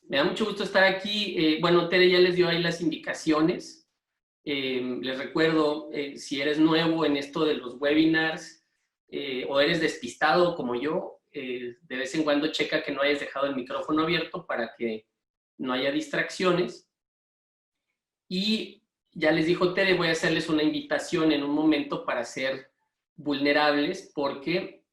Me da mucho gusto estar aquí. Bueno, Tere ya les dio ahí las indicaciones. Les recuerdo, si eres nuevo en esto de los webinars o eres despistado como yo, de vez en cuando checa que no hayas dejado el micrófono abierto para que no haya distracciones. Y ya les dijo Tere, voy a hacerles una invitación en un momento para ser vulnerables porque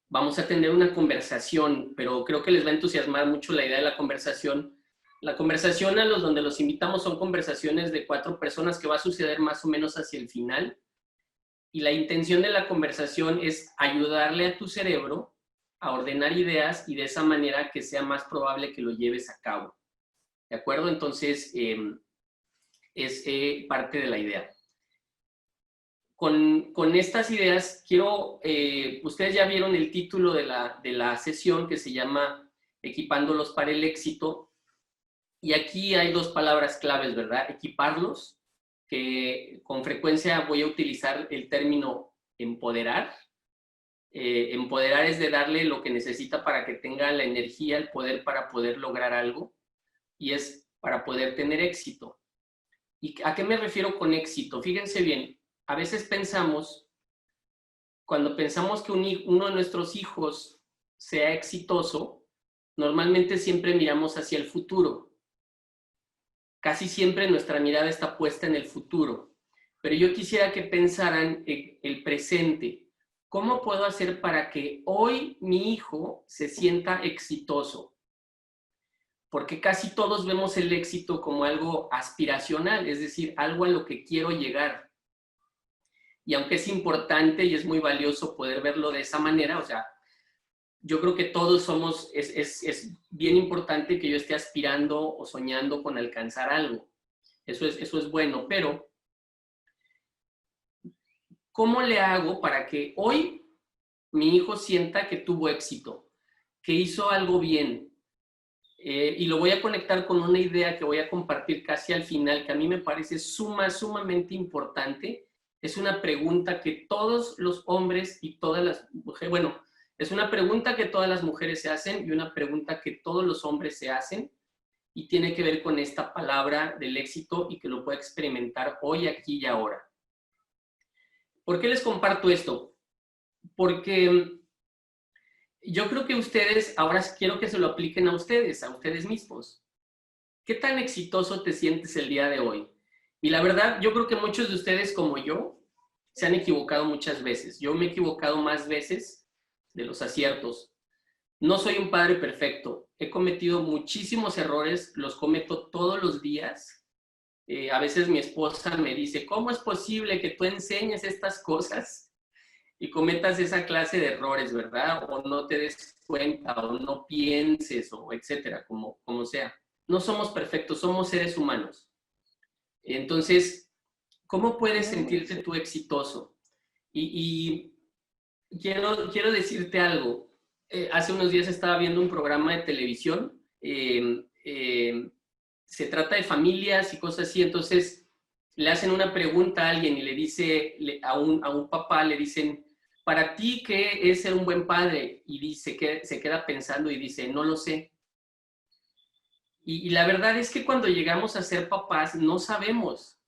vamos a tener una conversación, pero creo que les va a entusiasmar mucho la idea de la conversación. La conversación donde los invitamos son conversaciones de 4 personas que va a suceder más o menos hacia el final. Y la intención de la conversación es ayudarle a tu cerebro a ordenar ideas y de esa manera que sea más probable que lo lleves a cabo. ¿De acuerdo? Entonces, es parte de la idea. Con estas ideas, ustedes ya vieron el título de la sesión que se llama Equipándolos para el éxito. Y aquí hay 2 palabras claves, ¿verdad? Equiparlos, que con frecuencia voy a utilizar el término empoderar. Empoderar es de darle lo que necesita para que tenga la energía, el poder para poder lograr algo. Y es para poder tener éxito. ¿Y a qué me refiero con éxito? Fíjense bien, a veces pensamos, cuando pensamos que uno de nuestros hijos sea exitoso, normalmente siempre miramos hacia el futuro. Casi siempre nuestra mirada está puesta en el futuro. Pero yo quisiera que pensaran en el presente. ¿Cómo puedo hacer para que hoy mi hijo se sienta exitoso? Porque casi todos vemos el éxito como algo aspiracional, es decir, algo a lo que quiero llegar. Y aunque es importante y es muy valioso poder verlo de esa manera, o sea, yo creo que todos somos, es bien importante que yo esté aspirando o soñando con alcanzar algo. Eso es bueno, pero ¿cómo le hago para que hoy mi hijo sienta que tuvo éxito, que hizo algo bien? Y lo voy a conectar con una idea que voy a compartir casi al final, que a mí me parece sumamente importante. Es una pregunta que todos los hombres y todas las mujeres, bueno, es una pregunta que todas las mujeres se hacen y una pregunta que todos los hombres se hacen, y tiene que ver con esta palabra del éxito y que lo pueda experimentar hoy, aquí y ahora. ¿Por qué les comparto esto? Porque yo creo que ustedes, ahora quiero que se lo apliquen a ustedes mismos. ¿Qué tan exitoso te sientes el día de hoy? Y la verdad, yo creo que muchos de ustedes, como yo, se han equivocado muchas veces. Yo me he equivocado más veces de los aciertos. No soy un padre perfecto. He cometido muchísimos errores, los cometo todos los días. A veces mi esposa me dice, ¿cómo es posible que tú enseñes estas cosas y cometas esa clase de errores, verdad? O no te des cuenta, o no pienses, o etcétera, como sea. No somos perfectos, somos seres humanos. Entonces, ¿cómo puedes sentirte tú exitoso? Y quiero decirte algo. Hace unos días estaba viendo un programa de televisión. Se trata de familias y cosas así. Entonces, le hacen una pregunta a alguien y le dice, a un papá le dicen, ¿para ti qué es ser un buen padre? Y dice que se queda pensando y dice, no lo sé. Y la verdad es que cuando llegamos a ser papás no sabemos.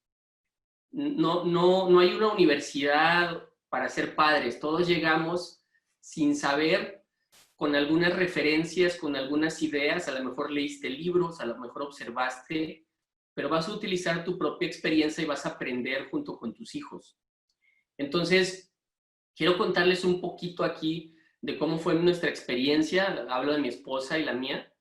No hay una universidad para ser padres. Todos llegamos sin saber, con algunas referencias, con algunas ideas. A lo mejor leíste libros, a lo mejor observaste, pero vas a utilizar tu propia experiencia y vas a aprender junto con tus hijos. Entonces, quiero contarles un poquito aquí de cómo fue nuestra experiencia. Hablo de mi esposa y la mía.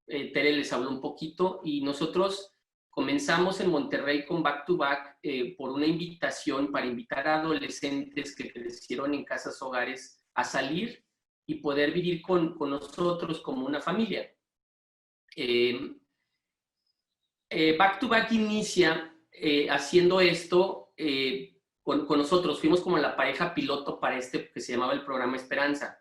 Tere les habló un poquito y nosotros comenzamos en Monterrey con Back to Back por una invitación para invitar a adolescentes que crecieron en casas hogares a salir y poder vivir con nosotros como una familia. Back to Back inicia haciendo esto con nosotros. Fuimos como la pareja piloto para que se llamaba el programa Esperanza.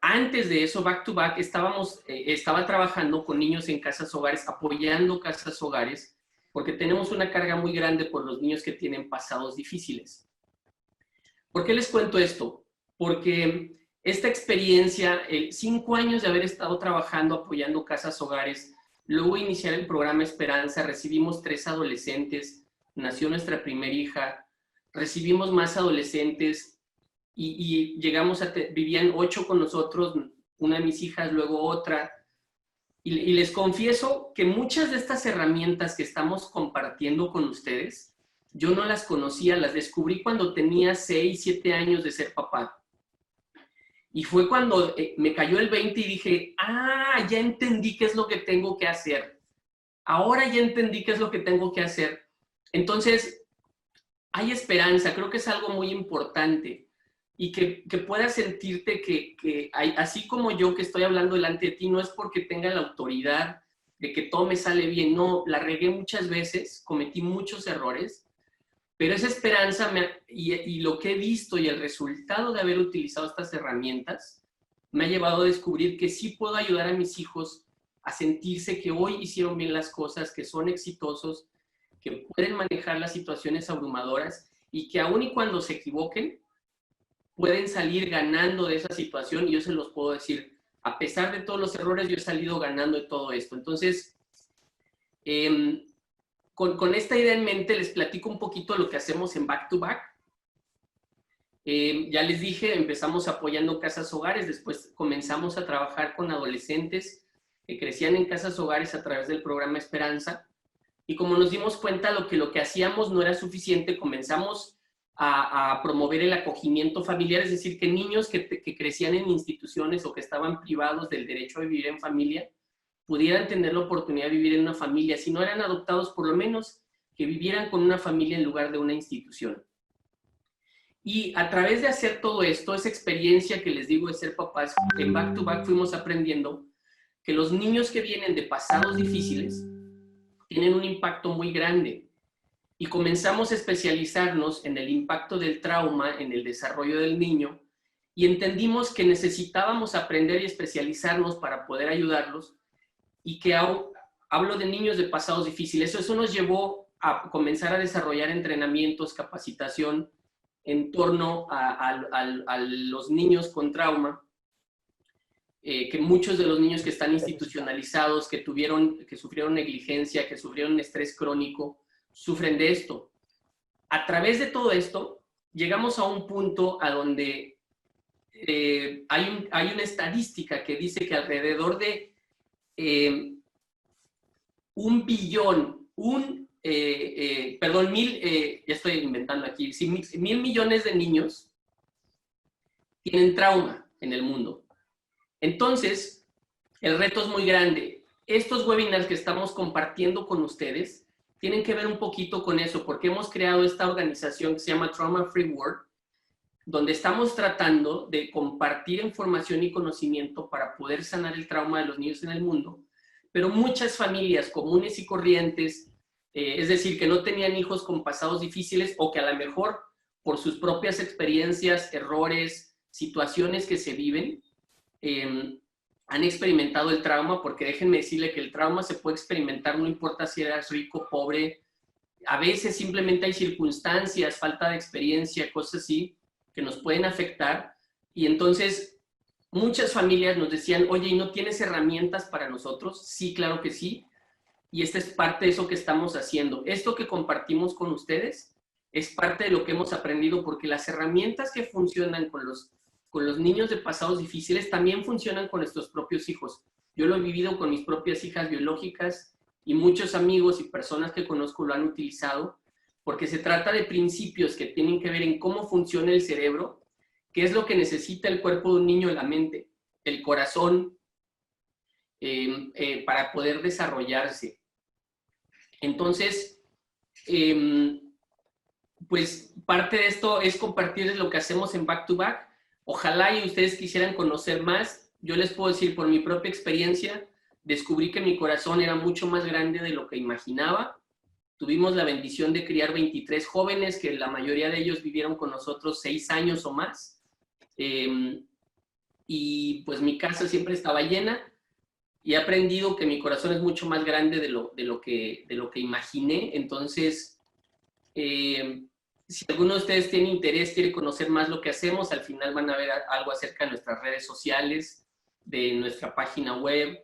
Antes de eso, Back to Back, estaba trabajando con niños en casas hogares, apoyando casas hogares, porque tenemos una carga muy grande por los niños que tienen pasados difíciles. ¿Por qué les cuento esto? Porque esta experiencia, 5 años de haber estado trabajando, apoyando casas hogares, luego iniciar el programa Esperanza, recibimos 3 adolescentes, nació nuestra primera hija, recibimos más adolescentes y llegamos vivían 8 con nosotros, una de mis hijas, luego otra. Y les confieso que muchas de estas herramientas que estamos compartiendo con ustedes, yo no las conocía, las descubrí cuando tenía 6, 7 años de ser papá. Y fue cuando me cayó el 20 y dije, ya entendí qué es lo que tengo que hacer. Ahora ya entendí qué es lo que tengo que hacer. Entonces, hay esperanza, creo que es algo muy importante. Y que puedas sentirte que así como yo que estoy hablando delante de ti, no es porque tenga la autoridad de que todo me sale bien, no, la regué muchas veces, cometí muchos errores, pero esa esperanza y lo que he visto y el resultado de haber utilizado estas herramientas me ha llevado a descubrir que sí puedo ayudar a mis hijos a sentirse que hoy hicieron bien las cosas, que son exitosos, que pueden manejar las situaciones abrumadoras y que aun y cuando se equivoquen, pueden salir ganando de esa situación y yo se los puedo decir, a pesar de todos los errores, yo he salido ganando de todo esto. Entonces, con esta idea en mente, les platico un poquito lo que hacemos en Back to Back. Ya les dije, empezamos apoyando casas hogares, después comenzamos a trabajar con adolescentes que crecían en casas hogares a través del programa Esperanza. Y como nos dimos cuenta lo que hacíamos no era suficiente, comenzamos a promover el acogimiento familiar, es decir, que niños que crecían en instituciones o que estaban privados del derecho a vivir en familia, pudieran tener la oportunidad de vivir en una familia. Si no eran adoptados, por lo menos que vivieran con una familia en lugar de una institución. Y a través de hacer todo esto, esa experiencia que les digo de ser papás, en Back to Back fuimos aprendiendo que los niños que vienen de pasados difíciles tienen un impacto muy grande. Y comenzamos a especializarnos en el impacto del trauma en el desarrollo del niño y entendimos que necesitábamos aprender y especializarnos para poder ayudarlos y que hablo de niños de pasados difíciles. Eso nos llevó a comenzar a desarrollar entrenamientos, capacitación en torno a los niños con trauma, que muchos de los niños que están institucionalizados, que sufrieron negligencia, que sufrieron estrés crónico, sufren de esto. A través de todo esto, llegamos a un punto a donde hay una estadística que dice que alrededor de 1 billón, ya estoy inventando aquí, 1,000 millones de niños tienen trauma en el mundo. Entonces, el reto es muy grande. Estos webinars que estamos compartiendo con ustedes tienen que ver un poquito con eso, porque hemos creado esta organización que se llama Trauma Free World, donde estamos tratando de compartir información y conocimiento para poder sanar el trauma de los niños en el mundo. Pero muchas familias comunes y corrientes, es decir, que no tenían hijos con pasados difíciles o que a lo mejor por sus propias experiencias, errores, situaciones que se viven, han experimentado el trauma, porque déjenme decirle que el trauma se puede experimentar, no importa si eras rico, pobre, a veces simplemente hay circunstancias, falta de experiencia, cosas así, que nos pueden afectar, y entonces muchas familias nos decían, oye, ¿y no tienes herramientas para nosotros? Sí, claro que sí, y esta es parte de eso que estamos haciendo. Esto que compartimos con ustedes es parte de lo que hemos aprendido, porque las herramientas que funcionan con los niños de pasados difíciles también funcionan con nuestros propios hijos. Yo lo he vivido con mis propias hijas biológicas y muchos amigos y personas que conozco lo han utilizado, porque se trata de principios que tienen que ver en cómo funciona el cerebro, qué es lo que necesita el cuerpo de un niño, la mente, el corazón, para poder desarrollarse. Entonces, pues parte de esto es compartirles lo que hacemos en Back to Back. Ojalá y ustedes quisieran conocer más. Yo les puedo decir por mi propia experiencia, descubrí que mi corazón era mucho más grande de lo que imaginaba. Tuvimos la bendición de criar 23 jóvenes, que la mayoría de ellos vivieron con nosotros 6 años o más. Y pues mi casa siempre estaba llena y he aprendido que mi corazón es mucho más grande de lo que imaginé. Entonces, Si alguno de ustedes tiene interés, quiere conocer más lo que hacemos, al final van a ver algo acerca de nuestras redes sociales, de nuestra página web.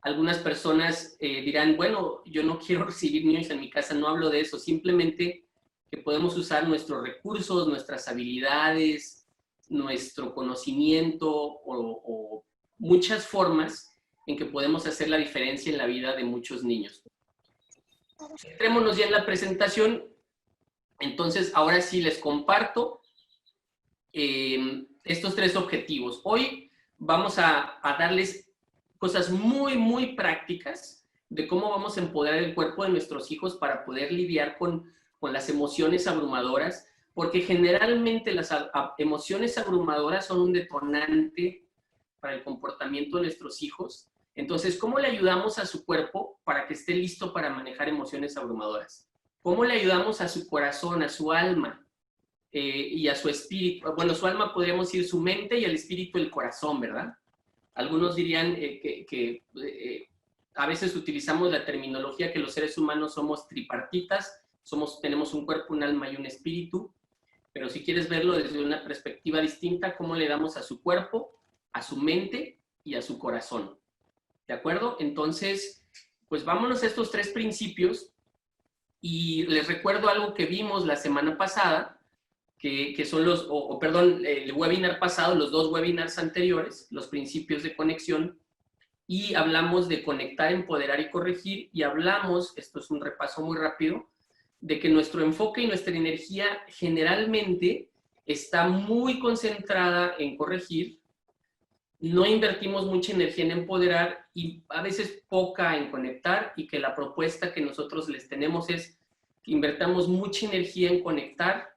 Algunas personas dirán, bueno, yo no quiero recibir niños en mi casa, no hablo de eso, simplemente que podemos usar nuestros recursos, nuestras habilidades, nuestro conocimiento o muchas formas en que podemos hacer la diferencia en la vida de muchos niños. Centrémonos ya en la presentación. Entonces, ahora sí les comparto estos 3 objetivos. Hoy vamos a darles cosas muy, muy prácticas de cómo vamos a empoderar el cuerpo de nuestros hijos para poder lidiar con las emociones abrumadoras, porque generalmente las emociones abrumadoras son un detonante para el comportamiento de nuestros hijos. Entonces, ¿cómo le ayudamos a su cuerpo para que esté listo para manejar emociones abrumadoras? ¿Cómo le ayudamos a su corazón, a su alma y a su espíritu? Bueno, su alma podríamos decir su mente y el espíritu el corazón, ¿verdad? Algunos dirían que a veces utilizamos la terminología que los seres humanos somos tripartitas, tenemos un cuerpo, un alma y un espíritu, pero si quieres verlo desde una perspectiva distinta, ¿cómo le damos a su cuerpo, a su mente y a su corazón? ¿De acuerdo? Entonces, pues vámonos a estos 3 principios. Y les recuerdo algo que vimos la semana pasada, que son perdón, el webinar pasado, los 2 webinars anteriores, los principios de conexión, y hablamos de conectar, empoderar y corregir, y hablamos, esto es un repaso muy rápido, de que nuestro enfoque y nuestra energía generalmente está muy concentrada en corregir, no invertimos mucha energía en empoderar y a veces poca en conectar, y que la propuesta que nosotros les tenemos es que invertamos mucha energía en conectar,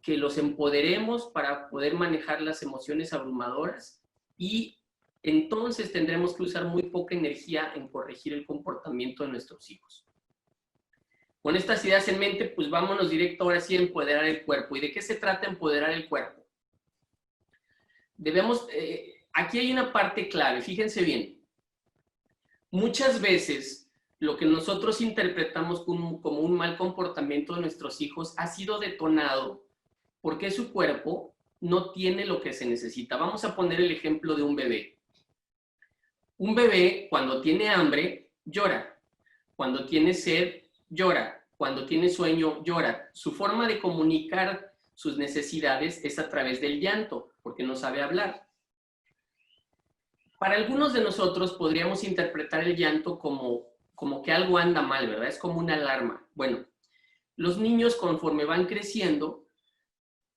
que los empoderemos para poder manejar las emociones abrumadoras, y entonces tendremos que usar muy poca energía en corregir el comportamiento de nuestros hijos. Con estas ideas en mente, pues vámonos directo ahora sí a empoderar el cuerpo. ¿Y de qué se trata empoderar el cuerpo? Debemos... aquí hay una parte clave, fíjense bien. Muchas veces lo que nosotros interpretamos como un mal comportamiento de nuestros hijos ha sido detonado porque su cuerpo no tiene lo que se necesita. Vamos a poner el ejemplo de un bebé. Un bebé cuando tiene hambre llora, cuando tiene sed llora, cuando tiene sueño llora. Su forma de comunicar sus necesidades es a través del llanto, porque no sabe hablar. Para algunos de nosotros podríamos interpretar el llanto como que algo anda mal, ¿verdad? Es como una alarma. Bueno, los niños conforme van creciendo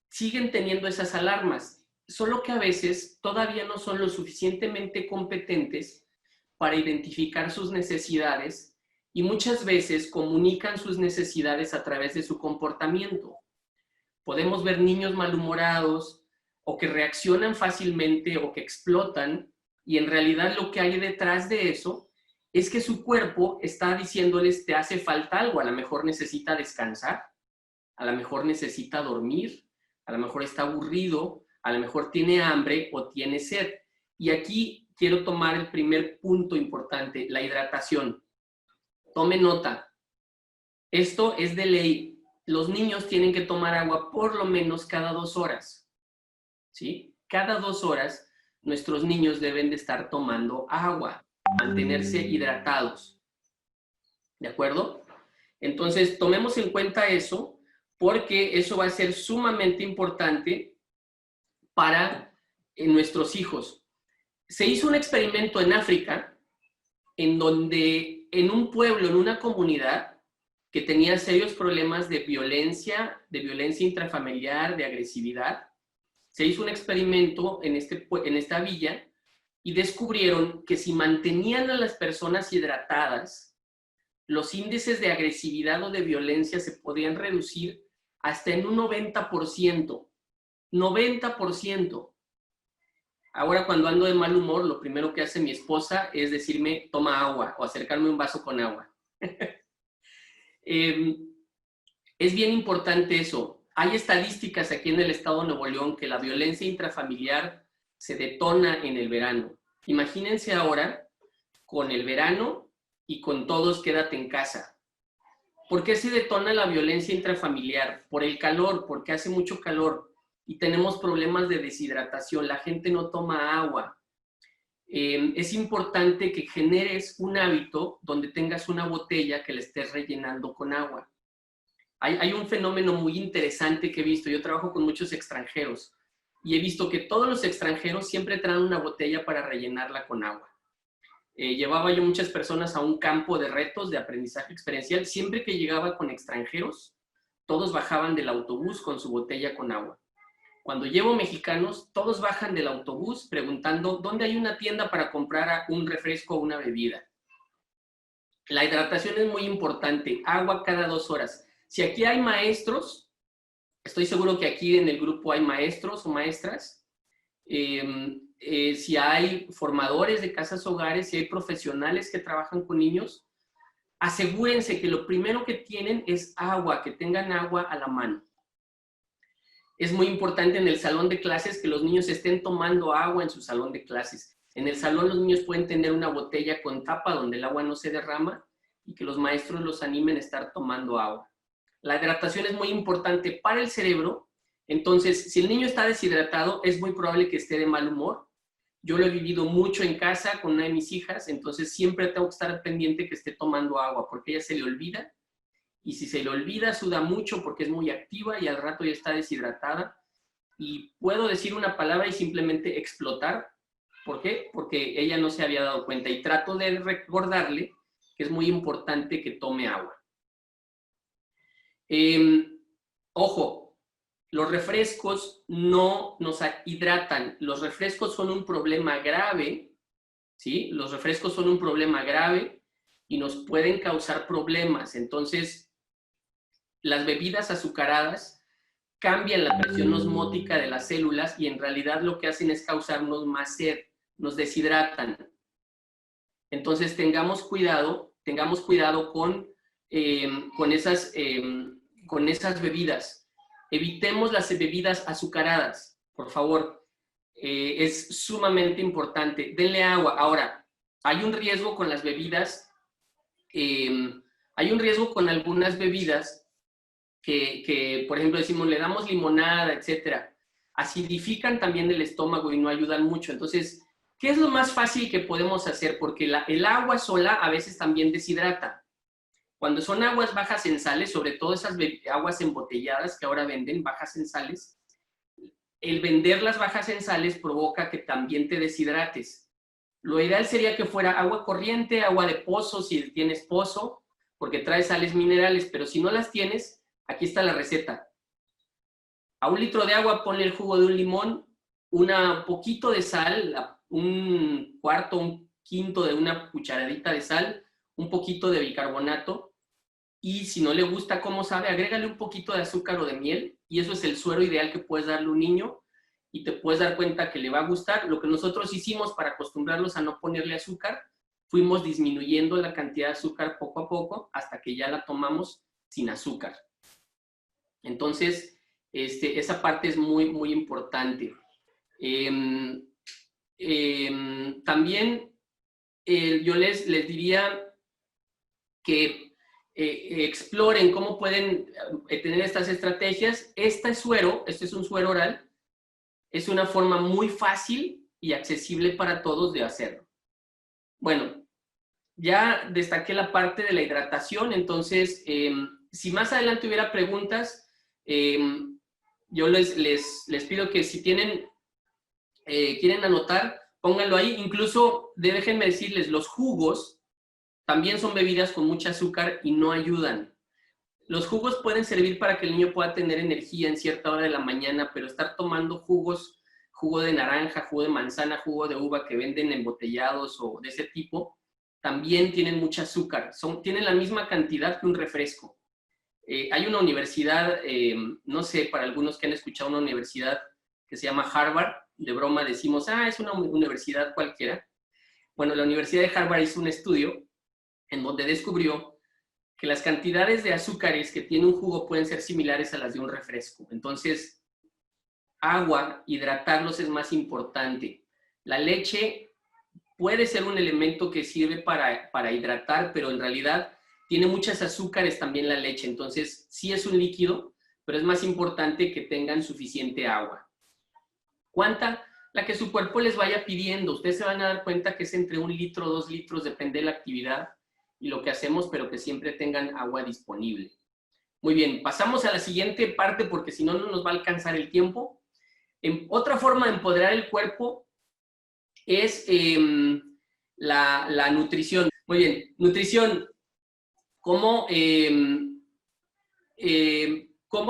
siguen teniendo esas alarmas, solo que a veces todavía no son lo suficientemente competentes para identificar sus necesidades y muchas veces comunican sus necesidades a través de su comportamiento. Podemos ver niños malhumorados o que reaccionan fácilmente o que explotan, y en realidad lo que hay detrás de eso es que su cuerpo está diciéndoles te hace falta algo, a lo mejor necesita descansar, a lo mejor necesita dormir, a lo mejor está aburrido, a lo mejor tiene hambre o tiene sed. Y aquí quiero tomar el primer punto importante, la hidratación. Tome nota. Esto es de ley. Los niños tienen que tomar agua por lo menos cada 2 horas. ¿Sí? Cada 2 horas nuestros niños deben de estar tomando agua, mantenerse hidratados. ¿De acuerdo? Entonces, tomemos en cuenta eso, porque eso va a ser sumamente importante para nuestros hijos. Se hizo un experimento en África, en donde en un pueblo, en una comunidad que tenía serios problemas de violencia intrafamiliar, de agresividad, se hizo un experimento en esta villa y descubrieron que si mantenían a las personas hidratadas, los índices de agresividad o de violencia se podían reducir hasta en un 90%. 90%. Ahora cuando ando de mal humor, lo primero que hace mi esposa es decirme, toma agua, o acercarme un vaso con agua. Es bien importante eso. Hay estadísticas aquí en el estado de Nuevo León que la violencia intrafamiliar se detona en el verano. Imagínense ahora con el verano y con todos quédate en casa. ¿Por qué se detona la violencia intrafamiliar? Por el calor, porque hace mucho calor y tenemos problemas de deshidratación. La gente no toma agua. Es importante que generes un hábito donde tengas una botella que le estés rellenando con agua. Hay un fenómeno muy interesante que he visto. Yo trabajo con muchos extranjeros y he visto que todos los extranjeros siempre traen una botella para rellenarla con agua. Llevaba yo muchas personas a un campo de retos de aprendizaje experiencial. Siempre que llegaba con extranjeros, todos bajaban del autobús con su botella con agua. Cuando llevo mexicanos, todos bajan del autobús preguntando dónde hay una tienda para comprar un refresco o una bebida. La hidratación es muy importante, agua cada 2 horas. Si aquí hay maestros, estoy seguro que aquí en el grupo hay maestros o maestras, si hay formadores de casas hogares, si hay profesionales que trabajan con niños, asegúrense que lo primero que tienen es agua, que tengan agua a la mano. Es muy importante en el salón de clases que los niños estén tomando agua en su salón de clases. En el salón los niños pueden tener una botella con tapa donde el agua no se derrama y que los maestros los animen a estar tomando agua. La hidratación es muy importante para el cerebro. Entonces, si el niño está deshidratado, es muy probable que esté de mal humor. Yo lo he vivido mucho en casa con una de mis hijas, entonces siempre tengo que estar pendiente que esté tomando agua porque ella se le olvida. Y si se le olvida, suda mucho porque es muy activa y al rato ya está deshidratada. Y puedo decir una palabra y simplemente explotar. ¿Por qué? Porque ella no se había dado cuenta. Y trato de recordarle que es muy importante que tome agua. Ojo, los refrescos no nos hidratan. Los refrescos son un problema grave, ¿sí? Los refrescos son un problema grave y nos pueden causar problemas. Entonces, las bebidas azucaradas cambian la presión osmótica de las células y en realidad lo que hacen es causarnos más sed, nos deshidratan. Entonces tengamos cuidado con esas bebidas. Evitemos las bebidas azucaradas, por favor. Es sumamente importante. Denle agua. Ahora, hay un riesgo con las bebidas, hay un riesgo con algunas bebidas que, por ejemplo, decimos, le damos limonada, etcétera, acidifican también el estómago y no ayudan mucho. Entonces, ¿qué es lo más fácil que podemos hacer? Porque el agua sola a veces también deshidrata. Cuando son aguas bajas en sales, sobre todo esas aguas embotelladas que ahora venden, bajas en sales, el vender las bajas en sales provoca que también te deshidrates. Lo ideal sería que fuera agua corriente, agua de pozo, si tienes pozo, porque trae sales minerales, pero si no las tienes, aquí está la receta. A 1 litro de agua ponle el jugo de un limón, un poquito de sal, un cuarto, un quinto de una cucharadita de sal, un poquito de bicarbonato y si no le gusta cómo sabe, agrégale un poquito de azúcar o de miel y eso es el suero ideal que puedes darle a un niño y te puedes dar cuenta que le va a gustar. Lo que nosotros hicimos para acostumbrarlos a no ponerle azúcar, fuimos disminuyendo la cantidad de azúcar poco a poco hasta que ya la tomamos sin azúcar. Entonces, esa parte es muy, muy importante. También yo les diría que exploren cómo pueden tener estas estrategias. Este es un suero oral, es una forma muy fácil y accesible para todos de hacerlo. Bueno, ya destaqué la parte de la hidratación, entonces, si más adelante hubiera preguntas, yo les pido que si quieren anotar, pónganlo ahí. Incluso, déjenme decirles, los jugos también son bebidas con mucho azúcar y no ayudan. Los jugos pueden servir para que el niño pueda tener energía en cierta hora de la mañana, pero estar tomando jugos, jugo de naranja, jugo de manzana, jugo de uva que venden embotellados o de ese tipo, también tienen mucho azúcar. Tienen la misma cantidad que un refresco. Hay una universidad, no sé, para algunos que han escuchado una universidad que se llama Harvard, de broma decimos, es una universidad cualquiera. Bueno, la Universidad de Harvard hizo un estudio en donde descubrió que las cantidades de azúcares que tiene un jugo pueden ser similares a las de un refresco. Entonces, agua, hidratarlos es más importante. La leche puede ser un elemento que sirve para hidratar, pero en realidad Tiene muchas azúcares también la leche, entonces sí es un líquido, pero es más importante que tengan suficiente agua. ¿Cuánta? La que su cuerpo les vaya pidiendo. Ustedes se van a dar cuenta que es entre 1 litro o 2 litros, depende de la actividad y lo que hacemos, pero que siempre tengan agua disponible. Muy bien, pasamos a la siguiente parte porque si no, no nos va a alcanzar el tiempo. Otra forma de empoderar el cuerpo es la nutrición. Muy bien, nutrición. ¿Cómo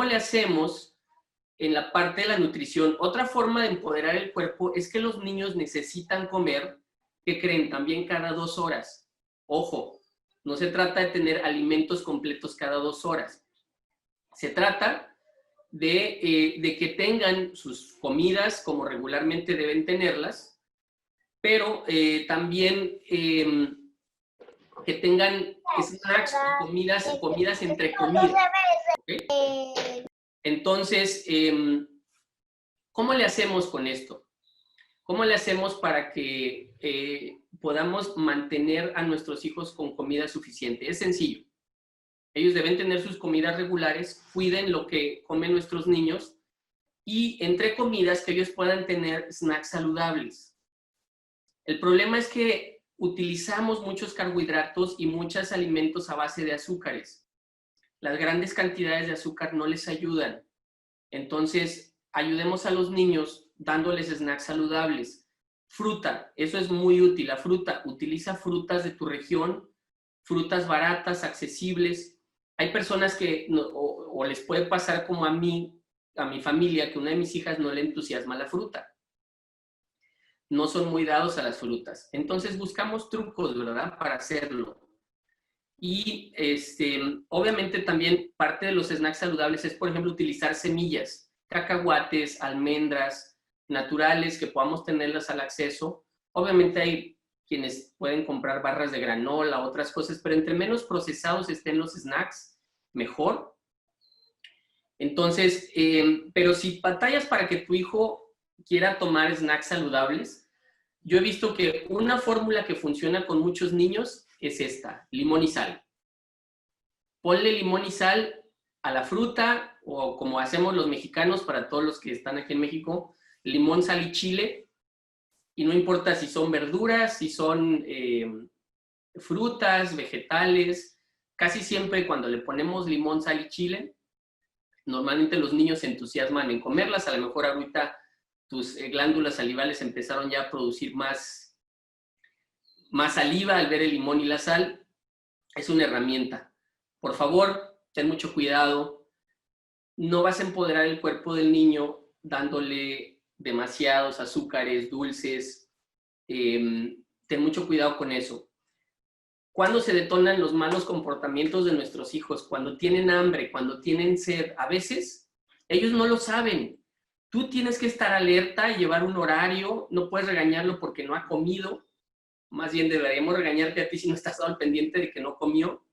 le hacemos en la parte de la nutrición? Otra forma de empoderar el cuerpo es que los niños necesitan comer, ¿qué creen? También cada 2 horas. Ojo, no se trata de tener alimentos completos cada 2 horas. Se trata de que tengan sus comidas como regularmente deben tenerlas, pero también que tengan snacks, comidas entre comidas. ¿Okay? Entonces, ¿cómo le hacemos con esto? ¿Cómo le hacemos para que podamos mantener a nuestros hijos con comida suficiente? Es sencillo. Ellos deben tener sus comidas regulares, cuiden lo que comen nuestros niños y entre comidas que ellos puedan tener snacks saludables. El problema es que utilizamos muchos carbohidratos y muchos alimentos a base de azúcares. Las grandes cantidades de azúcar no les ayudan. Entonces, ayudemos a los niños dándoles snacks saludables. Fruta, eso es muy útil. La fruta, utiliza frutas de tu región, frutas baratas, accesibles. Hay personas que, o les puede pasar como a mí, a mi familia, que una de mis hijas no le entusiasma la fruta. No son muy dados a las frutas. Entonces buscamos trucos, ¿verdad? Para hacerlo. Y obviamente también parte de los snacks saludables es, por ejemplo, utilizar semillas, cacahuates, almendras naturales que podamos tenerlas al acceso. Obviamente hay quienes pueden comprar barras de granola, otras cosas, pero entre menos procesados estén los snacks, mejor. Entonces, pero si batallas para que tu hijo quiera tomar snacks saludables, yo he visto que una fórmula que funciona con muchos niños es esta, limón y sal. Ponle limón y sal a la fruta, o como hacemos los mexicanos, para todos los que están aquí en México, limón, sal y chile, y no importa si son verduras, si son frutas, vegetales, casi siempre cuando le ponemos limón, sal y chile, normalmente los niños se entusiasman en comerlas. A lo mejor ahorita tus glándulas salivales empezaron ya a producir más saliva al ver el limón y la sal. Es una herramienta. Por favor, ten mucho cuidado. No vas a empoderar el cuerpo del niño dándole demasiados azúcares, dulces. Ten mucho cuidado con eso. ¿Cuándo se detonan los malos comportamientos de nuestros hijos? Cuando tienen hambre, cuando tienen sed. A veces ellos no lo saben. Tú tienes que estar alerta y llevar un horario. No puedes regañarlo porque no ha comido. Más bien deberíamos regañarte a ti si no estás al pendiente de que no comió.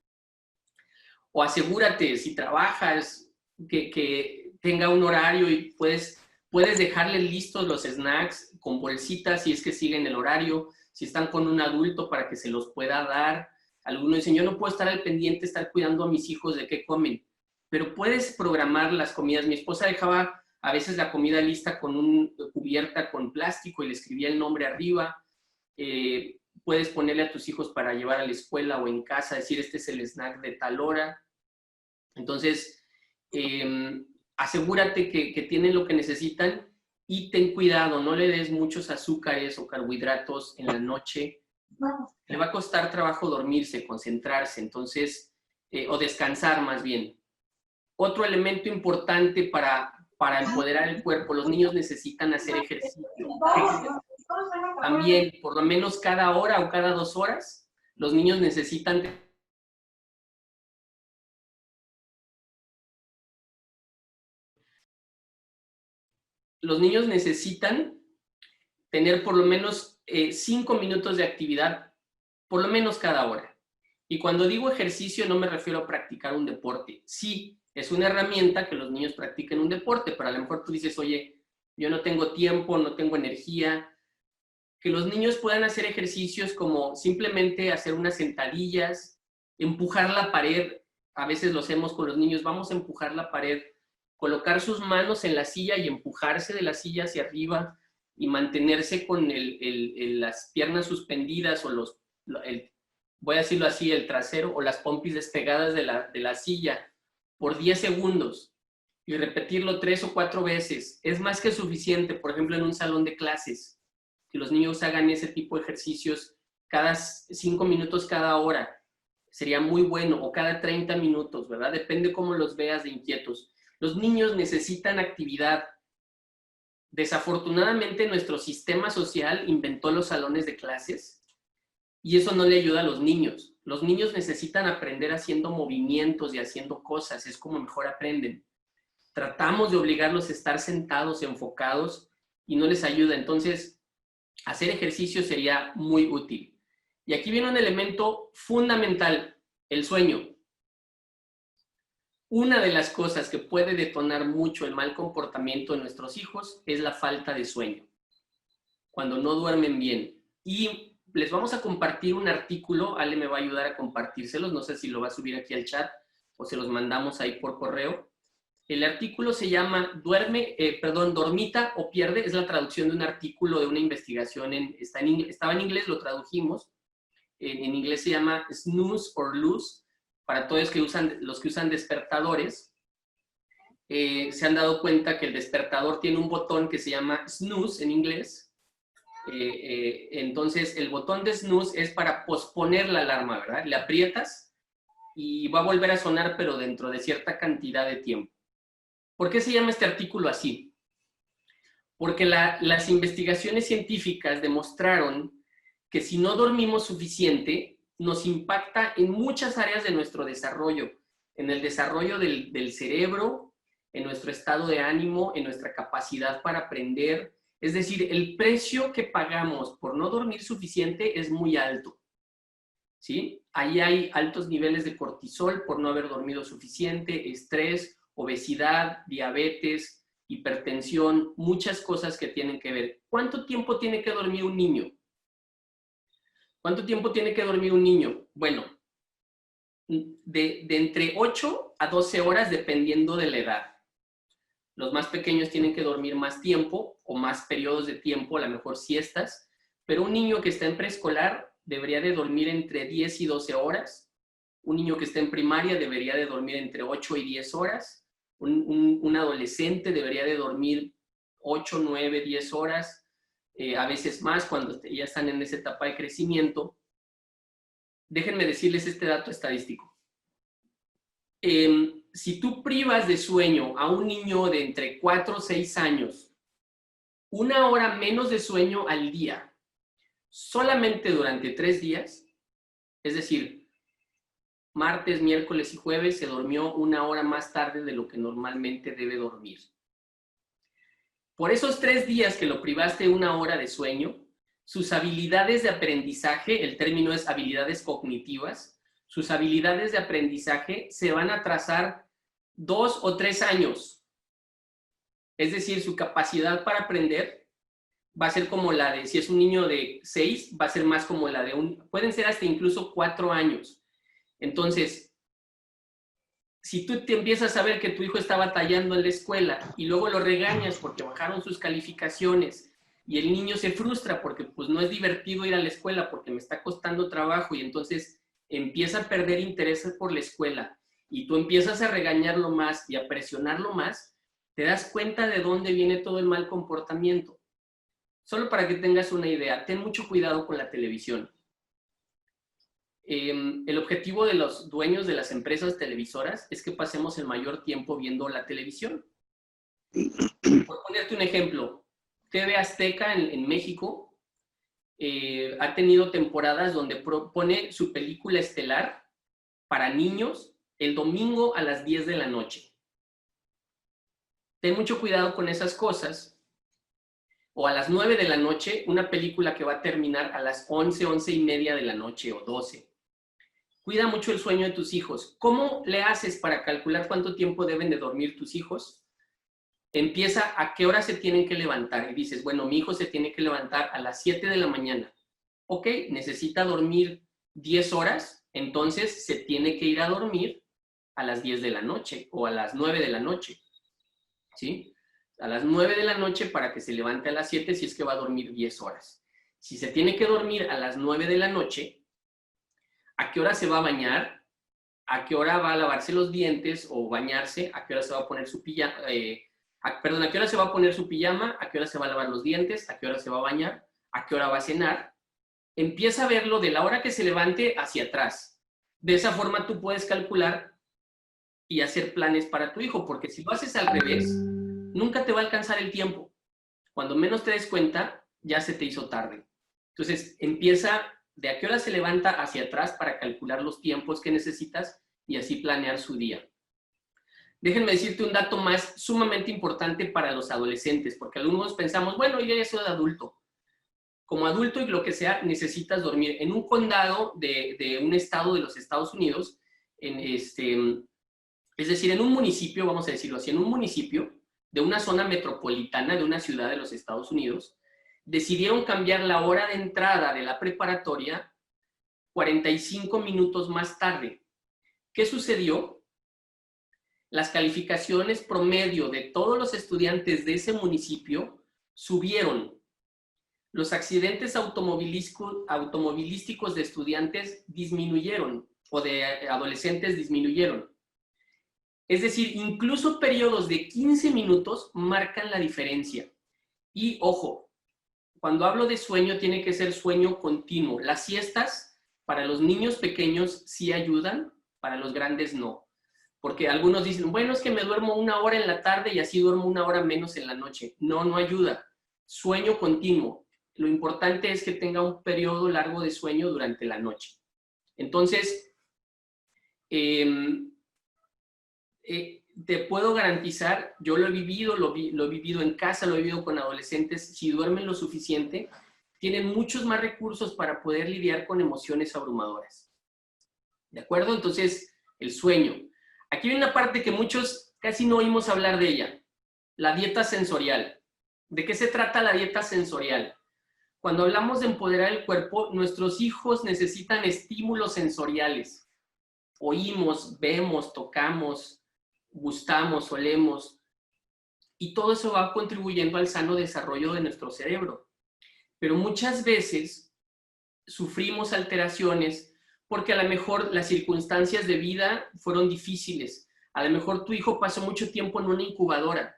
O asegúrate, si trabajas, que tenga un horario y puedes dejarle listos los snacks con bolsitas si es que siguen el horario. Si están con un adulto para que se los pueda dar. Algunos dicen, yo no puedo estar al pendiente, estar cuidando a mis hijos de qué comen, pero puedes programar las comidas. Mi esposa dejaba a veces la comida lista con una cubierta con plástico y le escribía el nombre arriba. Puedes ponerle a tus hijos para llevar a la escuela o en casa, decir, este es el snack de tal hora. Entonces, asegúrate que tienen lo que necesitan y ten cuidado, no le des muchos azúcares o carbohidratos en la noche. Le va a costar trabajo dormirse, concentrarse, entonces, o descansar más bien. Otro elemento importante para empoderar el cuerpo, los niños necesitan hacer ejercicio. También, por lo menos cada hora o cada 2 horas, los niños necesitan tener por lo menos 5 minutos de actividad, por lo menos cada hora. Y cuando digo ejercicio no me refiero a practicar un deporte. Sí, es una herramienta que los niños practiquen un deporte, pero a lo mejor tú dices, oye, yo no tengo tiempo, no tengo energía. Que los niños puedan hacer ejercicios como simplemente hacer unas sentadillas, Empujar la pared, a veces lo hacemos con los niños, vamos a empujar la pared, colocar sus manos en la silla y empujarse de la silla hacia arriba y mantenerse con las piernas suspendidas o voy a decirlo así, el trasero o las pompis despegadas de la silla por 10 segundos y repetirlo 3 o 4 veces. Es más que suficiente, por ejemplo, en un salón de clases, que los niños hagan ese tipo de ejercicios cada 5 minutos cada hora. Sería muy bueno, o cada 30 minutos, ¿verdad? Depende cómo los veas de inquietos. Los niños necesitan actividad. Desafortunadamente, nuestro sistema social inventó los salones de clases y eso no le ayuda a los niños. Los niños necesitan aprender haciendo movimientos y haciendo cosas, es como mejor aprenden. Tratamos de obligarlos a estar sentados, enfocados, y no les ayuda. Entonces, hacer ejercicio sería muy útil. Y aquí viene un elemento fundamental, el sueño. Una de las cosas que puede detonar mucho el mal comportamiento de nuestros hijos es la falta de sueño, cuando no duermen bien. Y les vamos a compartir un artículo, Ale me va a ayudar a compartírselos, no sé si lo va a subir aquí al chat o se los mandamos ahí por correo. El artículo se llama Dormita o Pierde, es la traducción de un artículo de una investigación, estaba en inglés, lo tradujimos, en inglés se llama Snooze or Lose, para todos los que usan despertadores. Se han dado cuenta que el despertador tiene un botón que se llama snooze en inglés. Entonces, el botón de snooze es para posponer la alarma, ¿verdad? Le aprietas y va a volver a sonar, pero dentro de cierta cantidad de tiempo. ¿Por qué se llama este artículo así? Porque las investigaciones científicas demostraron que si no dormimos suficiente, nos impacta en muchas áreas de nuestro desarrollo, en el desarrollo del cerebro, en nuestro estado de ánimo, en nuestra capacidad para aprender. Es decir, el precio que pagamos por no dormir suficiente es muy alto, ¿sí? Ahí hay altos niveles de cortisol por no haber dormido suficiente, estrés, obesidad, diabetes, hipertensión, muchas cosas que tienen que ver. ¿Cuánto tiempo tiene que dormir un niño? ¿Cuánto tiempo tiene que dormir un niño? Bueno, de entre 8 a 12 horas dependiendo de la edad. Los más pequeños tienen que dormir más tiempo o más periodos de tiempo, a lo mejor siestas, pero un niño que está en preescolar debería de dormir entre 10 y 12 horas. Un niño que está en primaria debería de dormir entre 8 y 10 horas. Un adolescente debería de dormir 8, 9, 10 horas. A veces más cuando ya están en esa etapa de crecimiento. Déjenme decirles este dato estadístico. Si tú privas de sueño a un niño de entre 4 o 6 años, 1 hora menos de sueño al día, solamente durante 3 días, es decir, martes, miércoles y jueves, se durmió 1 hora más tarde de lo que normalmente debe dormir. Por esos 3 días que lo privaste 1 hora de sueño, sus habilidades de aprendizaje, el término es habilidades cognitivas, sus habilidades de aprendizaje se van a atrasar 2 o 3 años. Es decir, su capacidad para aprender va a ser como la de, si es un niño de 6, va a ser más como la de pueden ser hasta incluso 4 años. Entonces, si tú te empiezas a ver que tu hijo está batallando en la escuela y luego lo regañas porque bajaron sus calificaciones y el niño se frustra porque pues no es divertido ir a la escuela porque me está costando trabajo y entonces empieza a perder interés por la escuela y tú empiezas a regañarlo más y a presionarlo más, te das cuenta de dónde viene todo el mal comportamiento. Solo para que tengas una idea, ten mucho cuidado con la televisión. El objetivo de los dueños de las empresas televisoras es que pasemos el mayor tiempo viendo la televisión. Por ponerte un ejemplo, TV Azteca en México ha tenido temporadas donde pone su película estelar para niños el domingo a las 10 de la noche. Ten mucho cuidado con esas cosas. O a las 9 de la noche, una película que va a terminar a las 11, 11 y media de la noche o 12. Cuida mucho el sueño de tus hijos. ¿Cómo le haces para calcular cuánto tiempo deben de dormir tus hijos? Empieza a qué hora se tienen que levantar. Y dices, bueno, mi hijo se tiene que levantar a las 7 de la mañana. Ok, necesita dormir 10 horas. Entonces se tiene que ir a dormir a las 10 de la noche o a las 9 de la noche, ¿sí? A las 9 de la noche para que se levante a las 7 si es que va a dormir 10 horas. Si se tiene que dormir a las 9 de la noche, ¿a qué hora se va a bañar? ¿A qué hora va a lavarse los dientes o bañarse? ¿A qué hora se va a poner su pijama? ¿a qué hora se va a poner su pijama? ¿A qué hora se va a lavar los dientes? ¿A qué hora se va a bañar? ¿A qué hora va a cenar? Empieza a verlo de la hora que se levante hacia atrás. De esa forma tú puedes calcular y hacer planes para tu hijo, porque si lo haces al revés, nunca te va a alcanzar el tiempo. Cuando menos te des cuenta, ya se te hizo tarde. Entonces, empieza de a qué hora se levanta hacia atrás para calcular los tiempos que necesitas y así planear su día. Déjenme decirte un dato más sumamente importante para los adolescentes, porque algunos pensamos, bueno, yo ya soy adulto. Como adulto y lo que sea, necesitas dormir. En un condado de un estado de los Estados Unidos, es decir, en un municipio, vamos a decirlo así, en un municipio de una zona metropolitana de una ciudad de los Estados Unidos, decidieron cambiar la hora de entrada de la preparatoria 45 minutos más tarde. ¿Qué sucedió? Las calificaciones promedio de todos los estudiantes de ese municipio subieron. Los accidentes automovilísticos de estudiantes disminuyeron, o de adolescentes disminuyeron. Es decir, incluso periodos de 15 minutos marcan la diferencia. Y ojo, cuando hablo de sueño, tiene que ser sueño continuo. Las siestas para los niños pequeños sí ayudan, para los grandes no. Porque algunos dicen, bueno, es que me duermo 1 hora en la tarde y así duermo 1 hora menos en la noche. No, no ayuda. Sueño continuo. Lo importante es que tenga un periodo largo de sueño durante la noche. Entonces, te puedo garantizar, yo lo he vivido, lo he vivido en casa, lo he vivido con adolescentes, si duermen lo suficiente, tienen muchos más recursos para poder lidiar con emociones abrumadoras. ¿De acuerdo? Entonces, el sueño. Aquí hay una parte que muchos casi no oímos hablar de ella, la dieta sensorial. ¿De qué se trata la dieta sensorial? Cuando hablamos de empoderar el cuerpo, nuestros hijos necesitan estímulos sensoriales. Oímos, vemos, tocamos, gustamos, olemos, y todo eso va contribuyendo al sano desarrollo de nuestro cerebro. Pero muchas veces sufrimos alteraciones porque a lo mejor las circunstancias de vida fueron difíciles. A lo mejor tu hijo pasó mucho tiempo en una incubadora.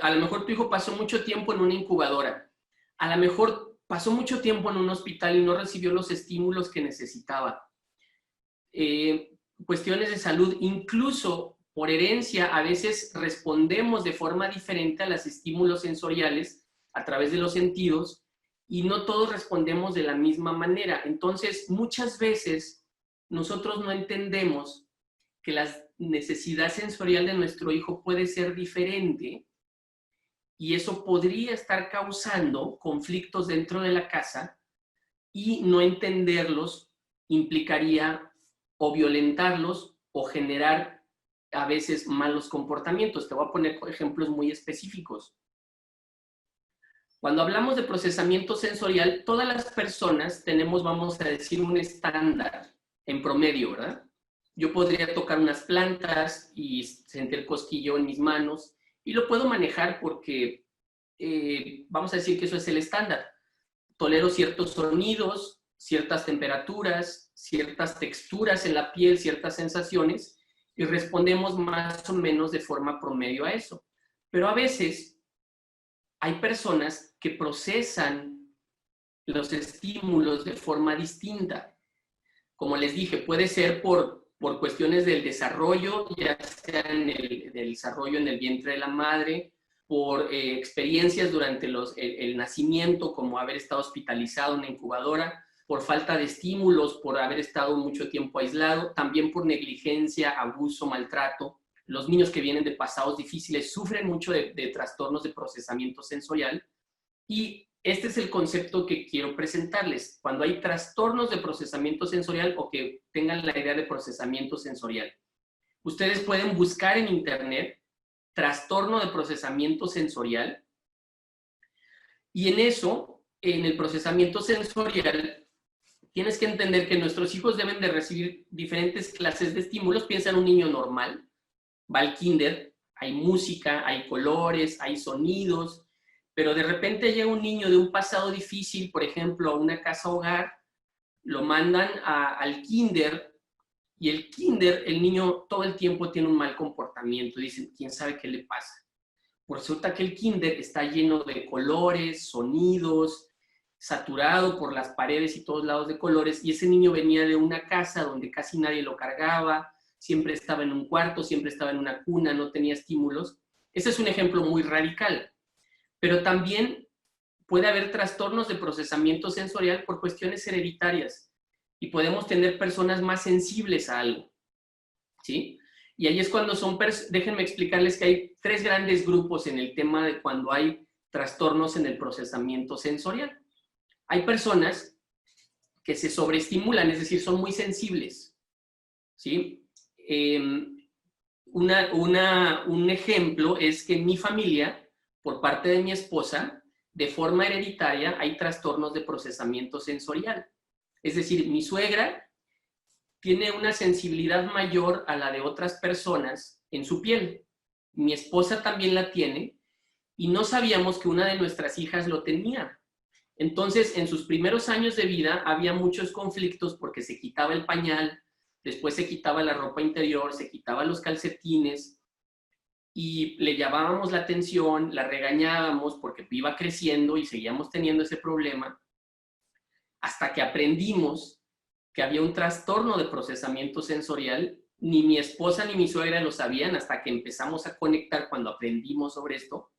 A lo mejor tu hijo pasó mucho tiempo en una incubadora. A lo mejor pasó mucho tiempo en un hospital y no recibió los estímulos que necesitaba. Cuestiones de salud, incluso por herencia, a veces respondemos de forma diferente a los estímulos sensoriales a través de los sentidos y no todos respondemos de la misma manera. Entonces, muchas veces nosotros no entendemos que la necesidad sensorial de nuestro hijo puede ser diferente y eso podría estar causando conflictos dentro de la casa y no entenderlos implicaría o violentarlos o generar a veces malos comportamientos. Te voy a poner ejemplos muy específicos. Cuando hablamos de procesamiento sensorial, todas las personas tenemos, vamos a decir, un estándar en promedio, ¿verdad? Yo podría tocar unas plantas y sentir cosquillo en mis manos y lo puedo manejar porque vamos a decir que eso es el estándar. Tolero ciertos sonidos, ciertas temperaturas, ciertas texturas en la piel, ciertas sensaciones y respondemos más o menos de forma promedio a eso. Pero a veces hay personas que procesan los estímulos de forma distinta. Como les dije, puede ser por cuestiones del desarrollo, ya sea del desarrollo en el vientre de la madre, por experiencias durante el nacimiento, como haber estado hospitalizado en una incubadora, por falta de estímulos, por haber estado mucho tiempo aislado, también por negligencia, abuso, maltrato. Los niños que vienen de pasados difíciles sufren mucho de trastornos de procesamiento sensorial y este es el concepto que quiero presentarles. Cuando hay trastornos de procesamiento sensorial o que tengan la idea de procesamiento sensorial, ustedes pueden buscar en internet trastorno de procesamiento sensorial y en eso, en el procesamiento sensorial, tienes que entender que nuestros hijos deben de recibir diferentes clases de estímulos. Piensa en un niño normal, va al kinder, hay música, hay colores, hay sonidos, pero de repente llega un niño de un pasado difícil, por ejemplo, a una casa hogar, lo mandan al kinder, y el kinder, el niño todo el tiempo tiene un mal comportamiento. Dicen, ¿quién sabe qué le pasa? Pues resulta que el kinder está lleno de colores, sonidos, saturado por las paredes y todos lados de colores, y ese niño venía de una casa donde casi nadie lo cargaba, siempre estaba en un cuarto, siempre estaba en una cuna, no tenía estímulos. Ese es un ejemplo muy radical. Pero también puede haber trastornos de procesamiento sensorial por cuestiones hereditarias, y podemos tener personas más sensibles a algo, ¿sí? Y ahí es cuando déjenme explicarles que hay 3 grandes grupos en el tema de cuando hay trastornos en el procesamiento sensorial. Hay personas que se sobreestimulan, es decir, son muy sensibles, ¿sí? Un ejemplo es que en mi familia, por parte de mi esposa, de forma hereditaria, hay trastornos de procesamiento sensorial. Es decir, mi suegra tiene una sensibilidad mayor a la de otras personas en su piel. Mi esposa también la tiene, y no sabíamos que una de nuestras hijas lo tenía. Entonces, en sus primeros años de vida había muchos conflictos porque se quitaba el pañal, después se quitaba la ropa interior, se quitaban los calcetines, y le llamábamos la atención, la regañábamos porque iba creciendo y seguíamos teniendo ese problema, hasta que aprendimos que había un trastorno de procesamiento sensorial. Ni mi esposa ni mi suegra lo sabían hasta que empezamos a conectar cuando aprendimos sobre esto,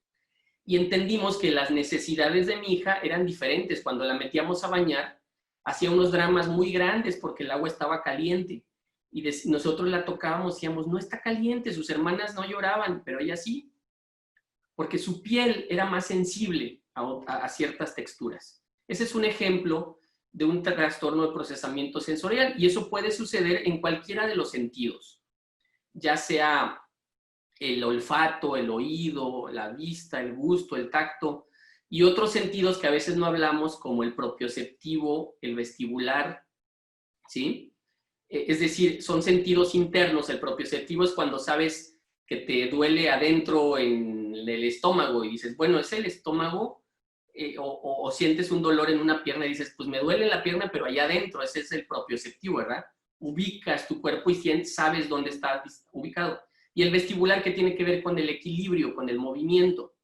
y entendimos que las necesidades de mi hija eran diferentes. Cuando la metíamos a bañar, hacía unos dramas muy grandes porque el agua estaba caliente, y nosotros la tocábamos y decíamos, no está caliente, sus hermanas no lloraban, pero ella sí, porque su piel era más sensible a ciertas texturas. Ese es un ejemplo de un trastorno de procesamiento sensorial, y eso puede suceder en cualquiera de los sentidos, ya sea el olfato, el oído, la vista, el gusto, el tacto, y otros sentidos que a veces no hablamos, como el propioceptivo, el vestibular, ¿sí? Es decir, son sentidos internos. El propioceptivo es cuando sabes que te duele adentro en el estómago y dices, bueno, es el estómago, o sientes un dolor en una pierna y dices, pues me duele la pierna, pero allá adentro. Ese es el propioceptivo, ¿verdad? Ubicas tu cuerpo y sabes dónde está ubicado. Y el vestibular, que tiene que ver con el equilibrio, con el movimiento.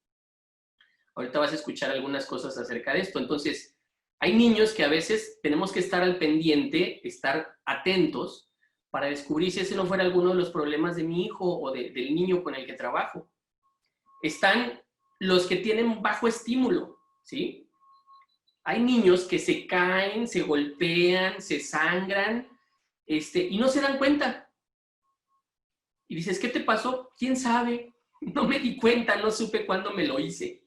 Ahorita vas a escuchar algunas cosas acerca de esto. Entonces, hay niños que a veces tenemos que estar al pendiente, estar atentos, para descubrir si ese no fuera alguno de los problemas de mi hijo o del niño con el que trabajo. Están los que tienen bajo estímulo, ¿sí? Hay niños que se caen, se golpean, se sangran, y no se dan cuenta. Y dices, ¿qué te pasó? ¿Quién sabe? No me di cuenta, no supe cuándo me lo hice.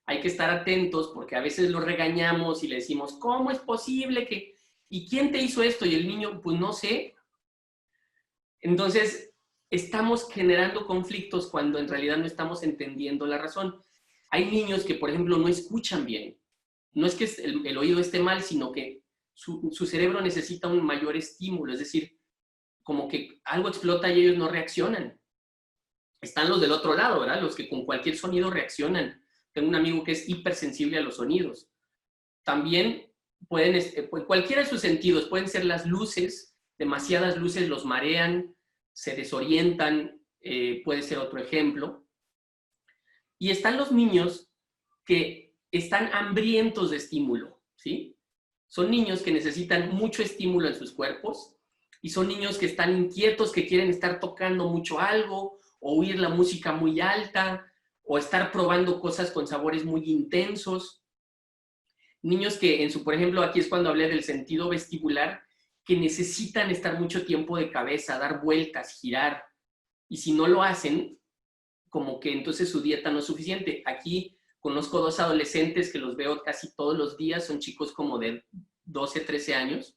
Hay que estar atentos porque a veces lo regañamos y le decimos, ¿cómo es posible que...? ¿Y quién te hizo esto? Y el niño, pues no sé. Entonces, estamos generando conflictos cuando en realidad no estamos entendiendo la razón. Hay niños que, por ejemplo, no escuchan bien. No es que el oído esté mal, sino que su cerebro necesita un mayor estímulo. Es decir, como que algo explota y ellos no reaccionan. Están los del otro lado, ¿verdad? Los que con cualquier sonido reaccionan. Tengo un amigo que es hipersensible a los sonidos. También pueden, cualquiera de sus sentidos, pueden ser las luces, demasiadas luces los marean, se desorientan, puede ser otro ejemplo. Y están los niños que están hambrientos de estímulo, ¿sí? Son niños que necesitan mucho estímulo en sus cuerpos, y son niños que están inquietos, que quieren estar tocando mucho algo, o oír la música muy alta, o estar probando cosas con sabores muy intensos. Niños que, por ejemplo, aquí es cuando hablé del sentido vestibular, que necesitan estar mucho tiempo de cabeza, dar vueltas, girar, y si no lo hacen, como que entonces su dieta no es suficiente. Aquí conozco 2 adolescentes que los veo casi todos los días, son chicos como de 12, 13 años,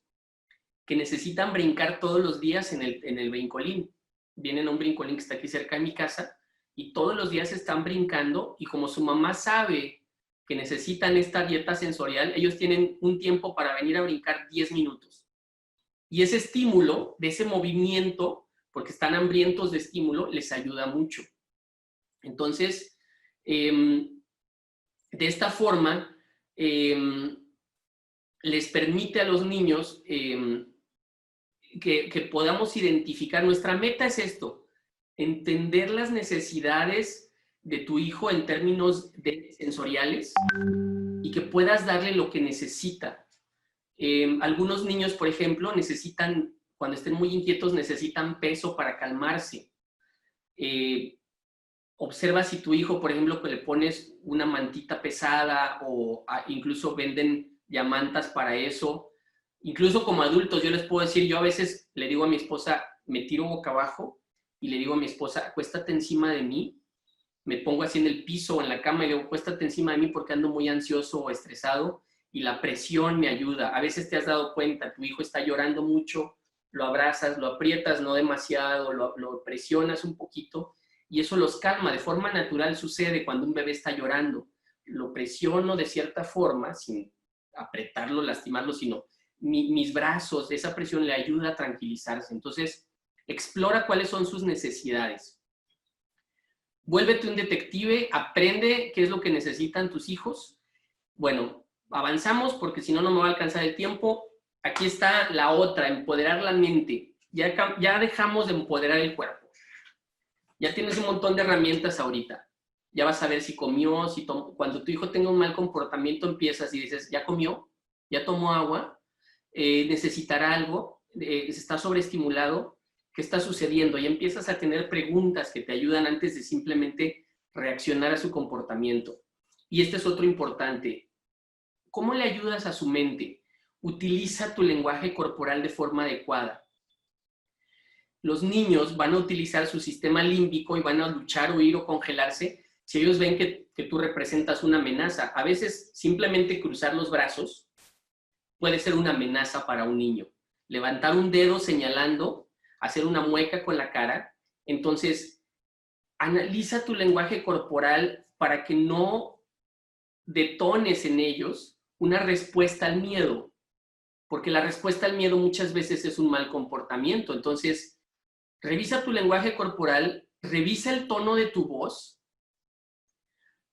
que necesitan brincar todos los días en el brincolín. Vienen a un brincolín que está aquí cerca de mi casa, y todos los días están brincando, y como su mamá sabe que necesitan esta dieta sensorial, ellos tienen un tiempo para venir a brincar 10 minutos. Y ese estímulo, de ese movimiento, porque están hambrientos de estímulo, les ayuda mucho. Entonces, de esta forma, les permite a los niños que podamos identificar. Nuestra meta es esto, entender las necesidades de tu hijo en términos sensoriales y que puedas darle lo que necesita. Algunos niños, por ejemplo, necesitan, cuando estén muy inquietos, necesitan peso para calmarse. Observa si tu hijo, por ejemplo, que le pones una mantita pesada o incluso venden ya mantas para eso. Incluso como adultos, yo les puedo decir, yo a veces le digo a mi esposa, me tiro boca abajo y le digo a mi esposa, acuéstate encima de mí. Me pongo así en el piso o en la cama y le digo, acuéstate encima de mí porque ando muy ansioso o estresado y la presión me ayuda. A veces te has dado cuenta, tu hijo está llorando mucho, lo abrazas, lo aprietas, no demasiado, lo presionas un poquito y eso los calma. De forma natural sucede cuando un bebé está llorando. Lo presiono de cierta forma, sin apretarlo, lastimarlo, sino mis brazos, esa presión le ayuda a tranquilizarse. Entonces, explora cuáles son sus necesidades. Vuélvete un detective, aprende qué es lo que necesitan tus hijos. Bueno, avanzamos porque si no, no me va a alcanzar el tiempo. Aquí está la otra, empoderar la mente. Ya dejamos de empoderar el cuerpo. Ya tienes un montón de herramientas ahorita. Ya vas a ver si comió, cuando tu hijo tenga un mal comportamiento empiezas y dices, ¿ya comió? ¿Ya tomó agua? ¿Necesitará algo? ¿Se está sobreestimulado? ¿Qué está sucediendo? Y empiezas a tener preguntas que te ayudan antes de simplemente reaccionar a su comportamiento. Y este es otro importante. ¿Cómo le ayudas a su mente? Utiliza tu lenguaje corporal de forma adecuada. Los niños van a utilizar su sistema límbico y van a luchar, huir o congelarse si ellos ven que tú representas una amenaza. A veces simplemente cruzar los brazos puede ser una amenaza para un niño. Levantar un dedo señalando, hacer una mueca con la cara. Entonces, analiza tu lenguaje corporal para que no detones en ellos una respuesta al miedo, porque la respuesta al miedo muchas veces es un mal comportamiento. Entonces, revisa tu lenguaje corporal, revisa el tono de tu voz,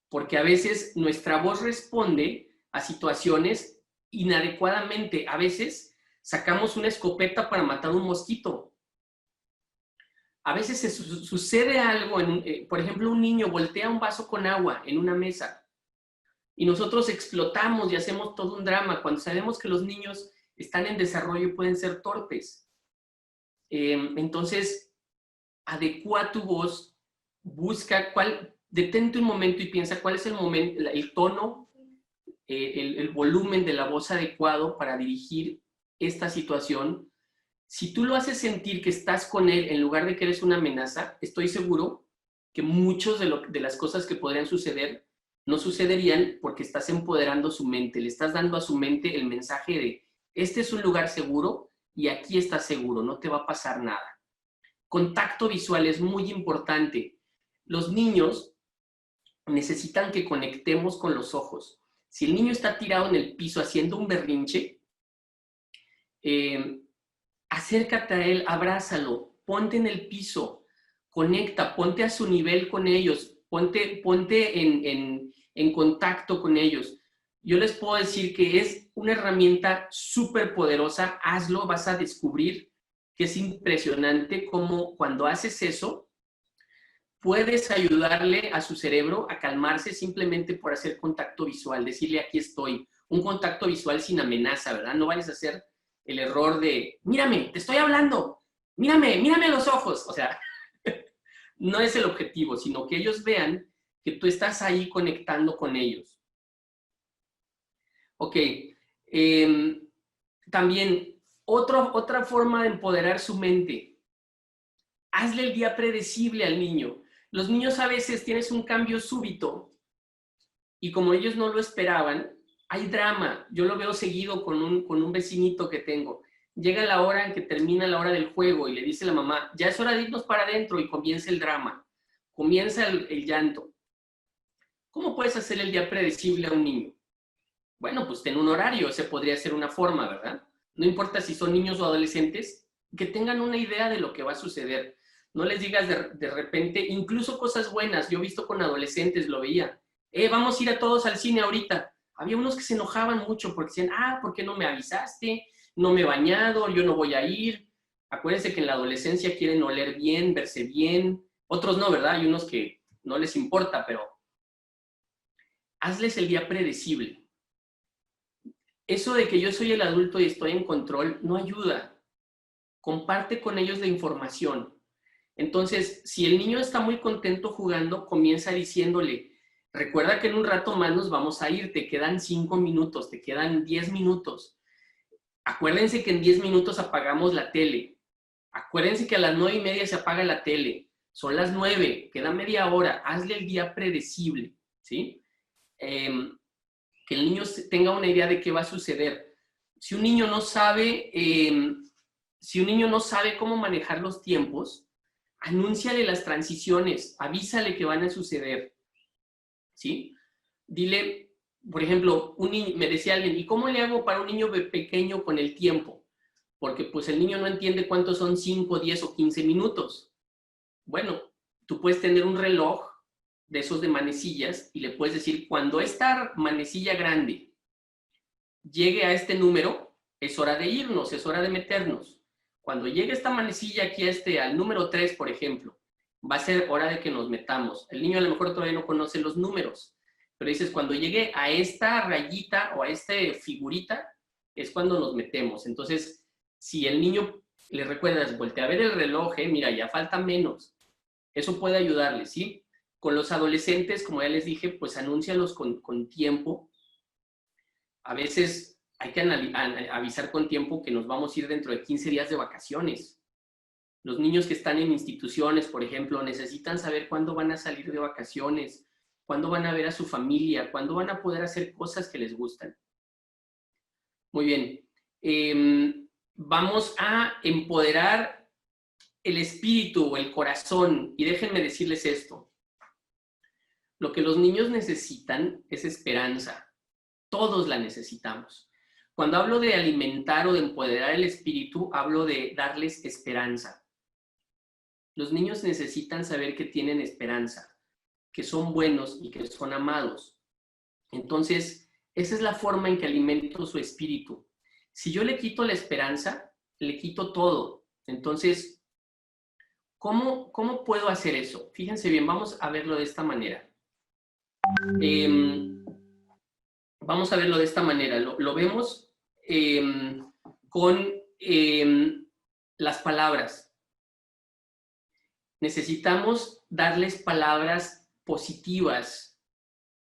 porque a veces nuestra voz responde a situaciones inadecuadamente. A veces sacamos una escopeta para matar un mosquito. A veces sucede algo, por ejemplo, un niño voltea un vaso con agua en una mesa y nosotros explotamos y hacemos todo un drama cuando sabemos que los niños están en desarrollo y pueden ser torpes. Entonces, adecua tu voz, detente un momento y piensa cuál es el momento, el tono, el volumen de la voz adecuado para dirigir esta situación. Si tú lo haces sentir que estás con él en lugar de que eres una amenaza, estoy seguro que muchas de las cosas que podrían suceder no sucederían porque estás empoderando su mente, le estás dando a su mente el mensaje de este es un lugar seguro y aquí estás seguro, no te va a pasar nada. Contacto visual es muy importante. Los niños necesitan que conectemos con los ojos. Si el niño está tirado en el piso haciendo un berrinche, acércate a él, abrázalo, ponte en el piso, conecta, ponte a su nivel con ellos, ponte en contacto con ellos. Yo les puedo decir que es una herramienta súper poderosa, hazlo, vas a descubrir que es impresionante cómo cuando haces eso, puedes ayudarle a su cerebro a calmarse simplemente por hacer contacto visual, decirle aquí estoy, un contacto visual sin amenaza, ¿verdad? No vayas a hacer el error de, mírame, te estoy hablando, mírame a los ojos, o sea, no es el objetivo, sino que ellos vean que tú estás ahí conectando con ellos. Ok, también otra forma de empoderar su mente, hazle el día predecible al niño. Los niños a veces tienes un cambio súbito y como ellos no lo esperaban, hay drama. Yo lo veo seguido con un vecinito que tengo. Llega la hora en que termina la hora del juego y le dice la mamá, ya es hora de irnos para adentro y comienza el drama, comienza el llanto. ¿Cómo puedes hacer el día predecible a un niño? Bueno, pues ten un horario, ese podría ser una forma, ¿verdad? No importa si son niños o adolescentes, que tengan una idea de lo que va a suceder. No les digas de repente, incluso cosas buenas, yo he visto con adolescentes, lo veía, vamos a ir a todos al cine ahorita. Había unos que se enojaban mucho porque decían, ¿por qué no me avisaste? No me he bañado, yo no voy a ir. Acuérdense que en la adolescencia quieren oler bien, verse bien. Otros no, ¿verdad? Hay unos que no les importa, pero hazles el día predecible. Eso de que yo soy el adulto y estoy en control no ayuda. Comparte con ellos la información. Entonces, si el niño está muy contento jugando, comienza diciéndole, recuerda que en un rato más nos vamos a ir, te quedan 5 minutos, te quedan 10 minutos. Acuérdense que en 10 minutos apagamos la tele. Acuérdense que a las 9:30 se apaga la tele. Son las 9, queda media hora. Hazle el día predecible, ¿sí? Que el niño tenga una idea de qué va a suceder. Si un niño no sabe, cómo manejar los tiempos, anúnciale las transiciones, avísale que van a suceder, ¿sí? Dile, por ejemplo, me decía alguien, ¿y cómo le hago para un niño pequeño con el tiempo? Porque pues el niño no entiende cuántos son 5, 10 o 15 minutos. Bueno, tú puedes tener un reloj de esos de manecillas y le puedes decir, cuando esta manecilla grande llegue a este número, es hora de irnos, es hora de meternos. Cuando llegue esta manecilla aquí al número 3, por ejemplo, va a ser hora de que nos metamos. El niño a lo mejor todavía no conoce los números, pero dices, cuando llegue a esta rayita o a esta figurita, es cuando nos metemos. Entonces, si el niño le recuerdas, voltea a ver el reloj, mira, ya falta menos. Eso puede ayudarle, ¿sí? Con los adolescentes, como ya les dije, pues anúncialos con tiempo. A veces hay que avisar con tiempo que nos vamos a ir dentro de 15 días de vacaciones. Los niños que están en instituciones, por ejemplo, necesitan saber cuándo van a salir de vacaciones, cuándo van a ver a su familia, cuándo van a poder hacer cosas que les gustan. Muy bien. Vamos a empoderar el espíritu o el corazón. Y déjenme decirles esto. Lo que los niños necesitan es esperanza. Todos la necesitamos. Cuando hablo de alimentar o de empoderar el espíritu, hablo de darles esperanza. Los niños necesitan saber que tienen esperanza, que son buenos y que son amados. Entonces, esa es la forma en que alimento su espíritu. Si yo le quito la esperanza, le quito todo. Entonces, ¿cómo puedo hacer eso? Fíjense bien, vamos a verlo de esta manera. Vamos a verlo de esta manera. Lo vemos con las palabras. Necesitamos darles palabras positivas,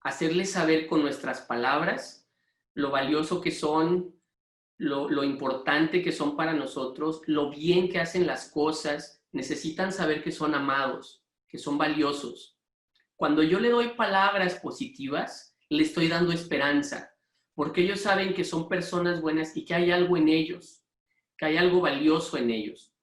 hacerles saber con nuestras palabras lo valioso que son, lo importante que son para nosotros, lo bien que hacen las cosas. Necesitan saber que son amados, que son valiosos. Cuando yo le doy palabras positivas, le estoy dando esperanza, porque ellos saben que son personas buenas y que hay algo en ellos, que hay algo valioso en ellos.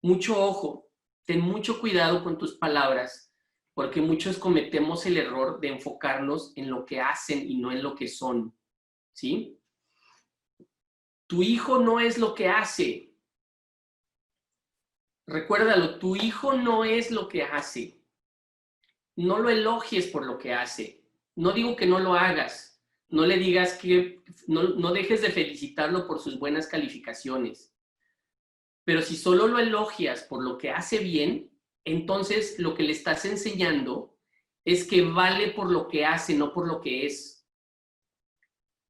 Mucho ojo, ten mucho cuidado con tus palabras, porque muchos cometemos el error de enfocarnos en lo que hacen y no en lo que son, ¿sí? Tu hijo no es lo que hace. Recuérdalo, tu hijo no es lo que hace. No lo elogies por lo que hace. No digo que no lo hagas. No le digas que no dejes de felicitarlo por sus buenas calificaciones. Pero si solo lo elogias por lo que hace bien, entonces lo que le estás enseñando es que vale por lo que hace, no por lo que es.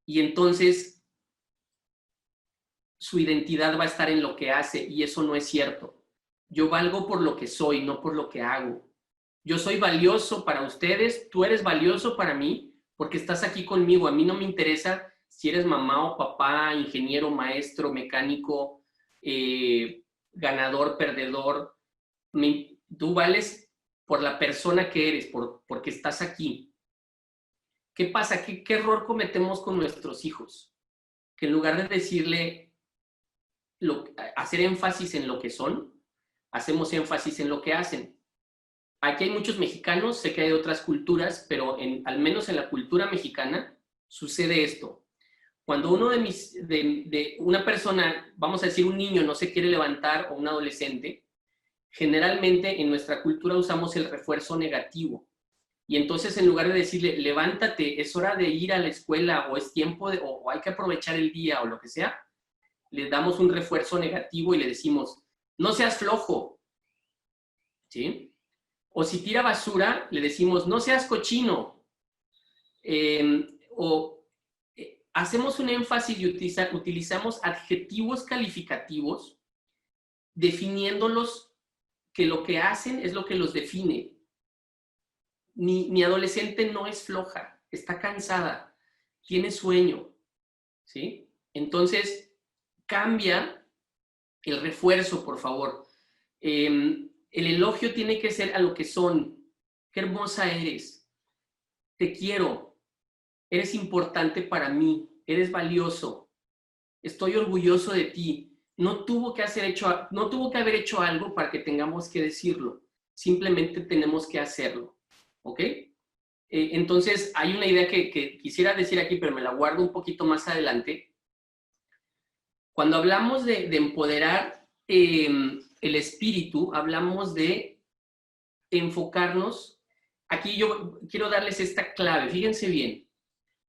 Y entonces su identidad va a estar en lo que hace, y eso no es cierto. Yo valgo por lo que soy, no por lo que hago. Yo soy valioso para ustedes, tú eres valioso para mí, porque estás aquí conmigo. A mí no me interesa si eres mamá o papá, ingeniero, maestro, mecánico, ganador, perdedor. Tú vales por la persona que eres, porque estás aquí. ¿Qué pasa? ¿Qué error cometemos con nuestros hijos? Que en lugar de decirle, hacer énfasis en lo que son, hacemos énfasis en lo que hacen. Aquí hay muchos mexicanos, sé que hay otras culturas, pero al menos en la cultura mexicana sucede esto. Cuando una persona, vamos a decir un niño, no se quiere levantar o un adolescente, generalmente en nuestra cultura usamos el refuerzo negativo. Y entonces en lugar de decirle, levántate, es hora de ir a la escuela o es tiempo o hay que aprovechar el día o lo que sea, le damos un refuerzo negativo y le decimos, no seas flojo, ¿sí? O si tira basura, le decimos, no seas cochino. Hacemos un énfasis y utilizamos adjetivos calificativos definiéndolos que lo que hacen es lo que los define. Mi adolescente no es floja, está cansada, tiene sueño, ¿sí? Entonces, cambia el refuerzo, por favor. El elogio tiene que ser a lo que son. Qué hermosa eres. Te quiero. Eres importante para mí. Eres valioso. Estoy orgulloso de ti. No tuvo que haber hecho algo para que tengamos que decirlo. Simplemente tenemos que hacerlo. ¿Ok? Entonces, hay una idea que quisiera decir aquí, pero me la guardo un poquito más adelante. Cuando hablamos de empoderar el espíritu, hablamos de enfocarnos. Aquí yo quiero darles esta clave, fíjense bien.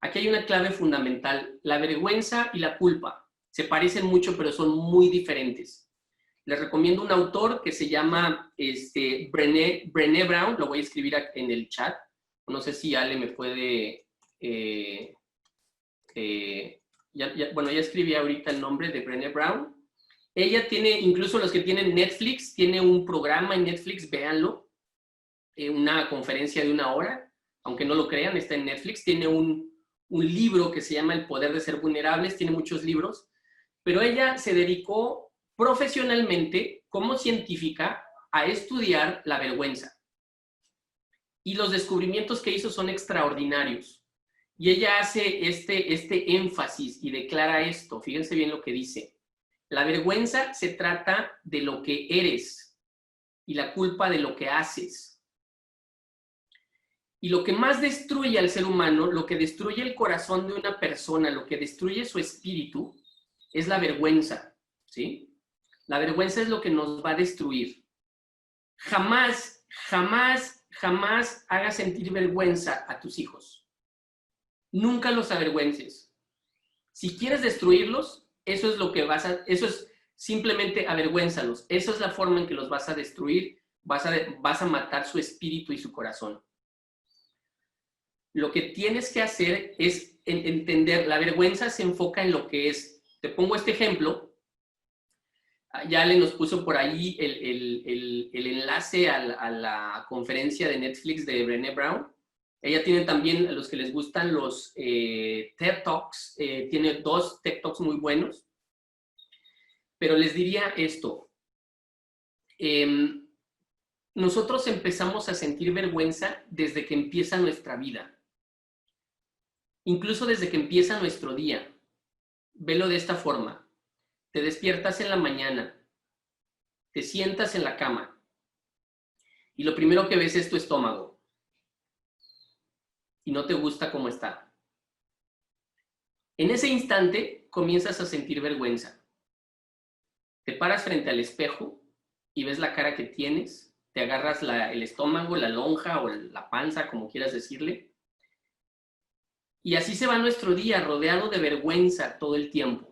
Aquí hay una clave fundamental. La vergüenza y la culpa se parecen mucho, pero son muy diferentes. Les recomiendo un autor que se llama Brené Brown, lo voy a escribir en el chat. No sé si Ale me puede... bueno, ya escribí ahorita el nombre de Brené Brown. Ella tiene, incluso los que tienen Netflix, tiene un programa en Netflix, véanlo, una conferencia de 1 hora, aunque no lo crean, está en Netflix. Tiene un libro que se llama El poder de ser vulnerables, tiene muchos libros, pero ella se dedicó profesionalmente como científica a estudiar la vergüenza. Y los descubrimientos que hizo son extraordinarios. Y ella hace este énfasis y declara esto. Fíjense bien lo que dice. La vergüenza se trata de lo que eres y la culpa de lo que haces. Y lo que más destruye al ser humano, lo que destruye el corazón de una persona, lo que destruye su espíritu, es la vergüenza, ¿sí? La vergüenza es lo que nos va a destruir. Jamás, jamás, jamás hagas sentir vergüenza a tus hijos. Nunca los avergüences. Si quieres destruirlos, eso es simplemente avergüénzalos. Esa es la forma en que los vas a destruir, vas a matar su espíritu y su corazón. Lo que tienes que hacer es entender, la vergüenza se enfoca en lo que es. Te pongo este ejemplo. Ya le nos puso por ahí el enlace a la conferencia de Netflix de Brené Brown. Ella tiene también, a los que les gustan los TED Talks, tiene 2 TED Talks muy buenos. Pero les diría esto. Nosotros empezamos a sentir vergüenza desde que empieza nuestra vida. Incluso desde que empieza nuestro día. Velo de esta forma. Te despiertas en la mañana, te sientas en la cama y lo primero que ves es tu estómago y no te gusta cómo está. En ese instante comienzas a sentir vergüenza. Te paras frente al espejo y ves la cara que tienes, te agarras el estómago, la lonja o la panza, como quieras decirle, y así se va nuestro día rodeado de vergüenza todo el tiempo.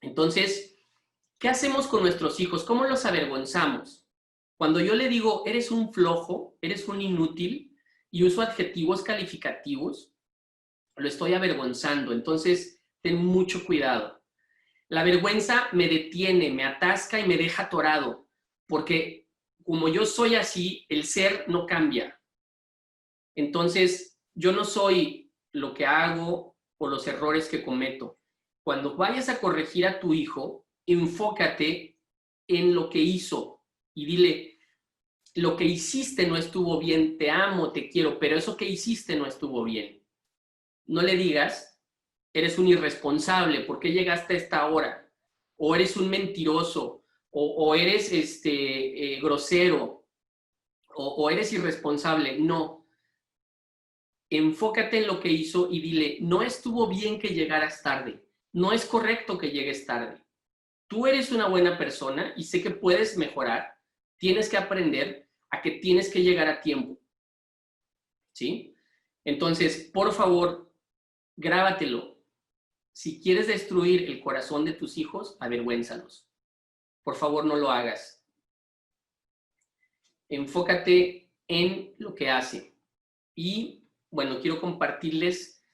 Entonces, ¿qué hacemos con nuestros hijos? ¿Cómo los avergonzamos? Cuando yo le digo, eres un flojo, eres un inútil, y uso adjetivos calificativos, lo estoy avergonzando. Entonces, ten mucho cuidado. La vergüenza me detiene, me atasca y me deja atorado, porque como yo soy así, el ser no cambia. Entonces, yo no soy lo que hago o los errores que cometo. Cuando vayas a corregir a tu hijo, enfócate en lo que hizo y dile, lo que hiciste no estuvo bien, te amo, te quiero, pero eso que hiciste no estuvo bien. No le digas, eres un irresponsable, ¿por qué llegaste a esta hora? O eres un mentiroso, o eres grosero, o eres irresponsable. No. Enfócate en lo que hizo y dile, no estuvo bien que llegaras tarde. No es correcto que llegues tarde. Tú eres una buena persona y sé que puedes mejorar. Tienes que aprender a que tienes que llegar a tiempo. ¿Sí? Entonces, por favor, grábatelo. Si quieres destruir el corazón de tus hijos, avergüénzalos. Por favor, no lo hagas. Enfócate en lo que hace. Y, bueno, quiero compartirles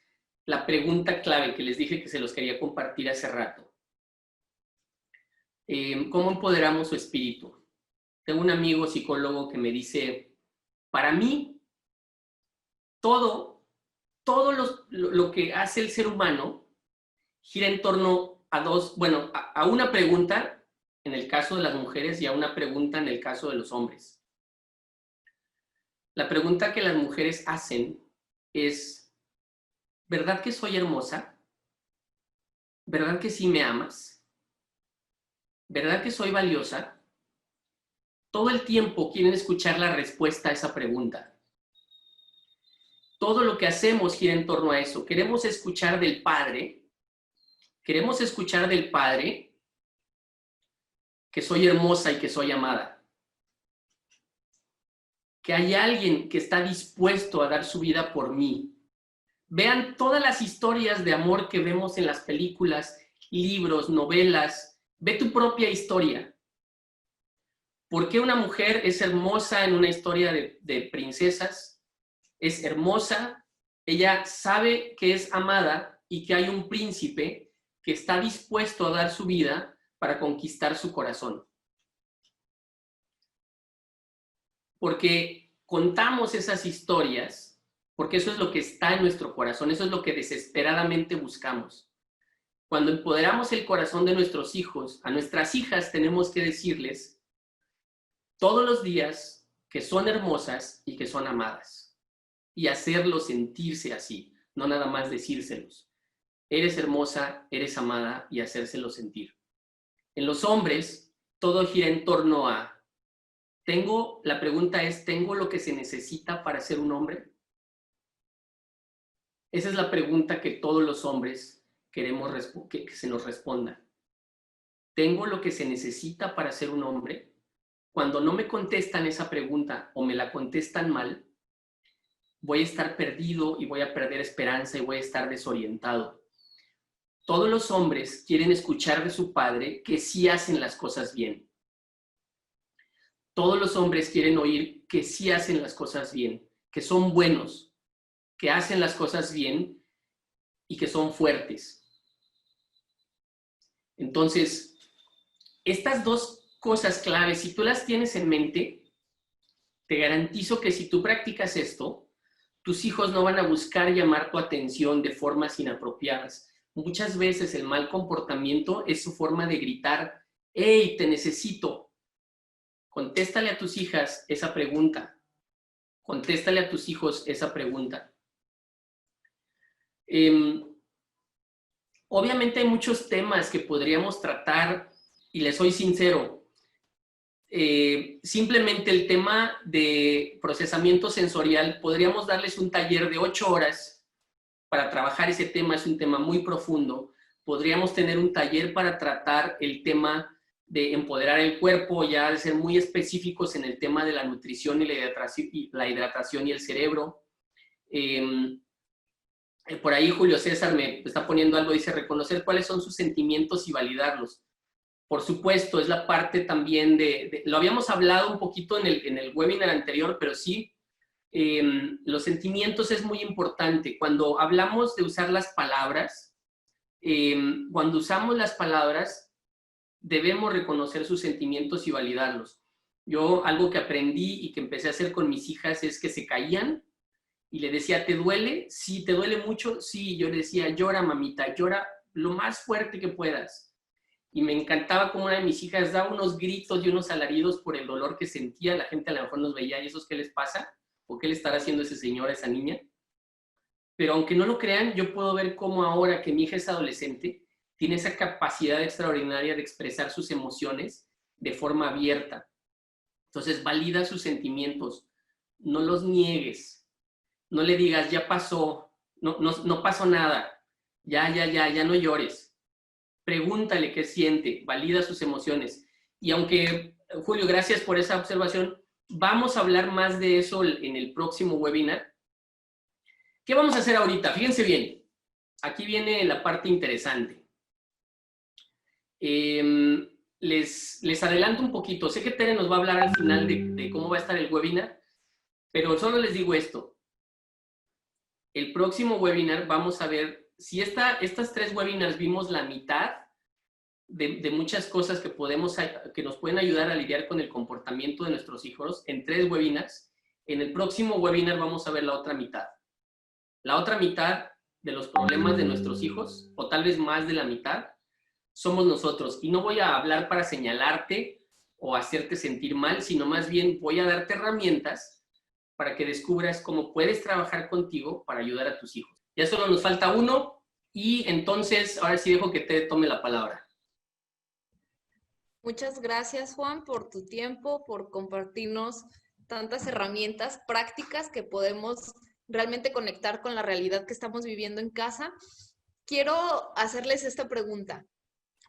la pregunta clave que les dije que se los quería compartir hace rato. ¿Cómo empoderamos su espíritu? Tengo un amigo psicólogo que me dice, para mí, todo lo que hace el ser humano gira en torno a a una pregunta en el caso de las mujeres y a una pregunta en el caso de los hombres. La pregunta que las mujeres hacen es, ¿verdad que soy hermosa? ¿Verdad que sí me amas? ¿Verdad que soy valiosa? Todo el tiempo quieren escuchar la respuesta a esa pregunta. Todo lo que hacemos gira en torno a eso. Queremos escuchar del Padre que soy hermosa y que soy amada. Que hay alguien que está dispuesto a dar su vida por mí. Vean todas las historias de amor que vemos en las películas, libros, novelas. Ve tu propia historia. ¿Por qué una mujer es hermosa en una historia de princesas? Es hermosa, ella sabe que es amada y que hay un príncipe que está dispuesto a dar su vida para conquistar su corazón. Porque contamos esas historias, porque eso es lo que está en nuestro corazón, eso es lo que desesperadamente buscamos. Cuando empoderamos el corazón de nuestros hijos, a nuestras hijas tenemos que decirles todos los días que son hermosas y que son amadas. Y hacerlos sentirse así, no nada más decírselos. Eres hermosa, eres amada y hacérselo sentir. En los hombres, todo gira en torno a, la pregunta es, ¿tengo lo que se necesita para ser un hombre? Esa es la pregunta que todos los hombres queremos que se nos responda. ¿Tengo lo que se necesita para ser un hombre? Cuando no me contestan esa pregunta o me la contestan mal, voy a estar perdido y voy a perder esperanza y voy a estar desorientado. Todos los hombres quieren escuchar de su padre que sí hacen las cosas bien. Todos los hombres quieren oír que sí hacen las cosas bien, que son buenos, que hacen las cosas bien y que son fuertes. Entonces, estas dos cosas claves, si tú las tienes en mente, te garantizo que si tú practicas esto, tus hijos no van a buscar llamar tu atención de formas inapropiadas. Muchas veces el mal comportamiento es su forma de gritar, ¡hey, te necesito! Contéstale a tus hijas esa pregunta. Contéstale a tus hijos esa pregunta. Obviamente hay muchos temas que podríamos tratar y les soy sincero. Simplemente el tema de procesamiento sensorial, podríamos darles un taller de 8 horas para trabajar ese tema, es un tema muy profundo. Podríamos tener un taller para tratar el tema de empoderar el cuerpo, ya de ser muy específicos en el tema de la nutrición y la hidratación y el cerebro. Por ahí Julio César me está poniendo algo, dice, reconocer cuáles son sus sentimientos y validarlos. Por supuesto, es la parte también lo habíamos hablado un poquito en el webinar anterior, pero sí, los sentimientos es muy importante. Cuando hablamos de usar las palabras, cuando usamos las palabras, debemos reconocer sus sentimientos y validarlos. Yo algo que aprendí y que empecé a hacer con mis hijas es que se caían y le decía, ¿te duele? Sí, ¿te duele mucho? Sí, yo le decía, llora mamita, llora lo más fuerte que puedas. Y me encantaba como una de mis hijas daba unos gritos y unos alaridos por el dolor que sentía. La gente a lo mejor nos veía, ¿y esos qué les pasa? ¿O qué le estará haciendo ese señor a esa niña? Pero aunque no lo crean, yo puedo ver cómo ahora que mi hija es adolescente, tiene esa capacidad extraordinaria de expresar sus emociones de forma abierta. Entonces, valida sus sentimientos, no los niegues, no le digas, ya pasó, no pasó nada, ya no llores. Pregúntale qué siente, valida sus emociones. Y aunque, Julio, gracias por esa observación, vamos a hablar más de eso en el próximo webinar. ¿Qué vamos a hacer ahorita? Fíjense bien, aquí viene la parte interesante. Les adelanto un poquito. Sé que Tere nos va a hablar al final de cómo va a estar el webinar, pero solo les digo esto. El próximo webinar vamos a ver, si estas 3 webinars vimos la mitad de muchas cosas que nos pueden ayudar a lidiar con el comportamiento de nuestros hijos en 3 webinars, en el próximo webinar vamos a ver la otra mitad. La otra mitad de los problemas de nuestros hijos, o tal vez más de la mitad, somos nosotros. Y no voy a hablar para señalarte o hacerte sentir mal, sino más bien voy a darte herramientas para que descubras cómo puedes trabajar contigo para ayudar a tus hijos. Ya solo nos falta uno y entonces ahora sí dejo que te tome la palabra. Muchas gracias, Juan, por tu tiempo, por compartirnos tantas herramientas prácticas que podemos realmente conectar con la realidad que estamos viviendo en casa. Quiero hacerles esta pregunta.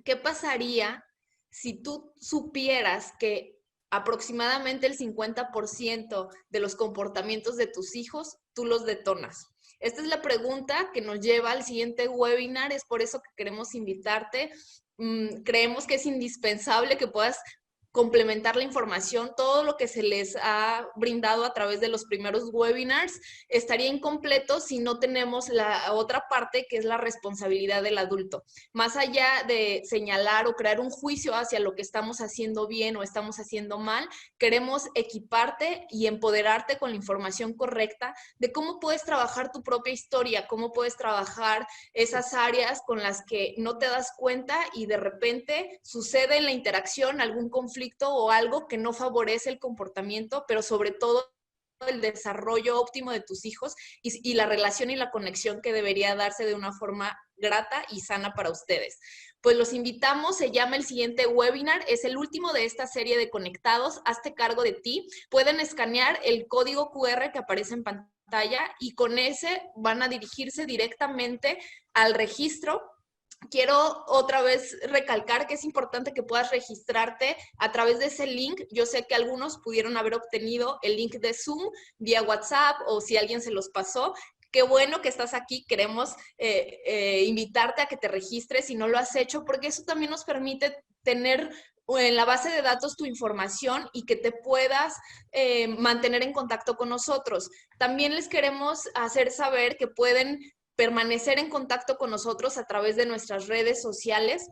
¿Qué pasaría si tú supieras que aproximadamente el 50% de los comportamientos de tus hijos tú los detonas? Esta es la pregunta que nos lleva al siguiente webinar, es por eso que queremos invitarte. Creemos que es indispensable que puedas complementar la información. Todo lo que se les ha brindado a través de los primeros webinars estaría incompleto si no tenemos la otra parte, que es la responsabilidad del adulto. Más allá de señalar o crear un juicio hacia lo que estamos haciendo bien o estamos haciendo mal, queremos equiparte y empoderarte con la información correcta de cómo puedes trabajar tu propia historia, cómo puedes trabajar esas áreas con las que no te das cuenta y de repente sucede en la interacción algún conflicto o algo que no favorece el comportamiento, pero sobre todo el desarrollo óptimo de tus hijos y la relación y la conexión que debería darse de una forma grata y sana para ustedes. Pues los invitamos, se llama el siguiente webinar, es el último de esta serie de Conectados, hazte cargo de ti. Pueden escanear el código QR que aparece en pantalla y con ese van a dirigirse directamente al registro. Quiero otra vez recalcar que es importante que puedas registrarte a través de ese link. Yo sé que algunos pudieron haber obtenido el link de Zoom vía WhatsApp o si alguien se los pasó. Qué bueno que estás aquí. Queremos invitarte a que te registres si no lo has hecho, porque eso también nos permite tener en la base de datos tu información y que te puedas mantener en contacto con nosotros. También les queremos hacer saber que pueden permanecer en contacto con nosotros a través de nuestras redes sociales.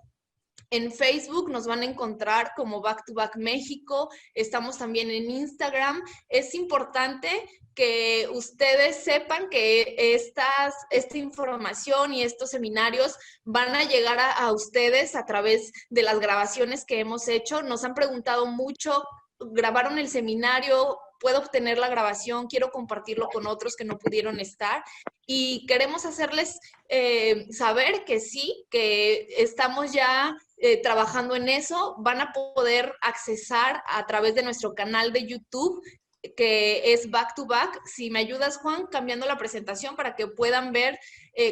En Facebook nos van a encontrar como Back to Back México, estamos también en Instagram. Es importante que ustedes sepan que esta información y estos seminarios van a llegar a ustedes a través de las grabaciones que hemos hecho. Nos han preguntado mucho, grabaron el seminario, puedo obtener la grabación, quiero compartirlo con otros que no pudieron estar y queremos hacerles saber que sí, que estamos ya trabajando en eso. Van a poder accesar a través de nuestro canal de YouTube, que es Back to Back. Si me ayudas, Juan, cambiando la presentación para que puedan ver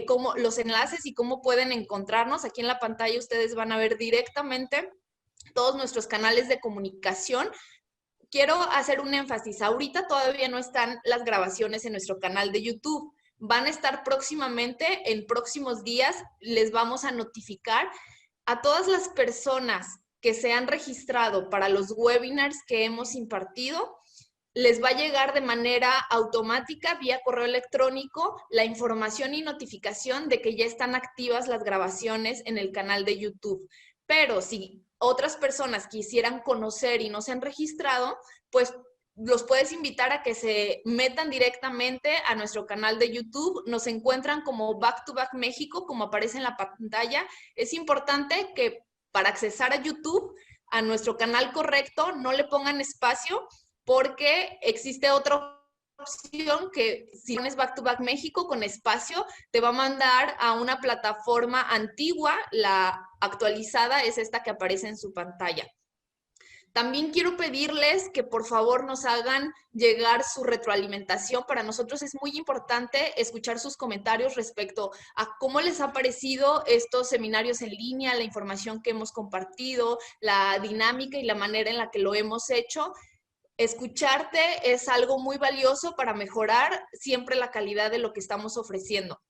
cómo los enlaces y cómo pueden encontrarnos. Aquí en la pantalla ustedes van a ver directamente todos nuestros canales de comunicación. Quiero hacer un énfasis. Ahorita todavía no están las grabaciones en nuestro canal de YouTube. Van a estar próximamente, en próximos días, les vamos a notificar a todas las personas que se han registrado para los webinars que hemos impartido. Les va a llegar de manera automática vía correo electrónico la información y notificación de que ya están activas las grabaciones en el canal de YouTube. Pero si otras personas quisieran conocer y no se han registrado, pues los puedes invitar a que se metan directamente a nuestro canal de YouTube. Nos encuentran como Back to Back México, como aparece en la pantalla. Es importante que para accesar a YouTube, a nuestro canal correcto, no le pongan espacio, porque existe otra opción que si pones Back to Back México con espacio, te va a mandar a una plataforma antigua. La actualizada es esta que aparece en su pantalla. También quiero pedirles que por favor nos hagan llegar su retroalimentación. Para nosotros es muy importante escuchar sus comentarios respecto a cómo les ha parecido estos seminarios en línea, la información que hemos compartido, la dinámica y la manera en la que lo hemos hecho. Escucharte es algo muy valioso para mejorar siempre la calidad de lo que estamos ofreciendo.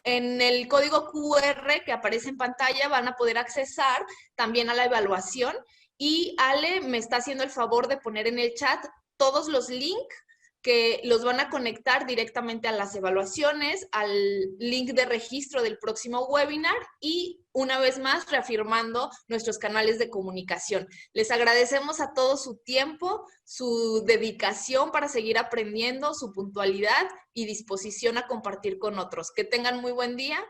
En el código QR que aparece en pantalla van a poder accesar también a la evaluación, y Ale me está haciendo el favor de poner en el chat todos los links que los van a conectar directamente a las evaluaciones, al link de registro del próximo webinar y una vez más reafirmando nuestros canales de comunicación. Les agradecemos a todos su tiempo, su dedicación para seguir aprendiendo, su puntualidad y disposición a compartir con otros. Que tengan muy buen día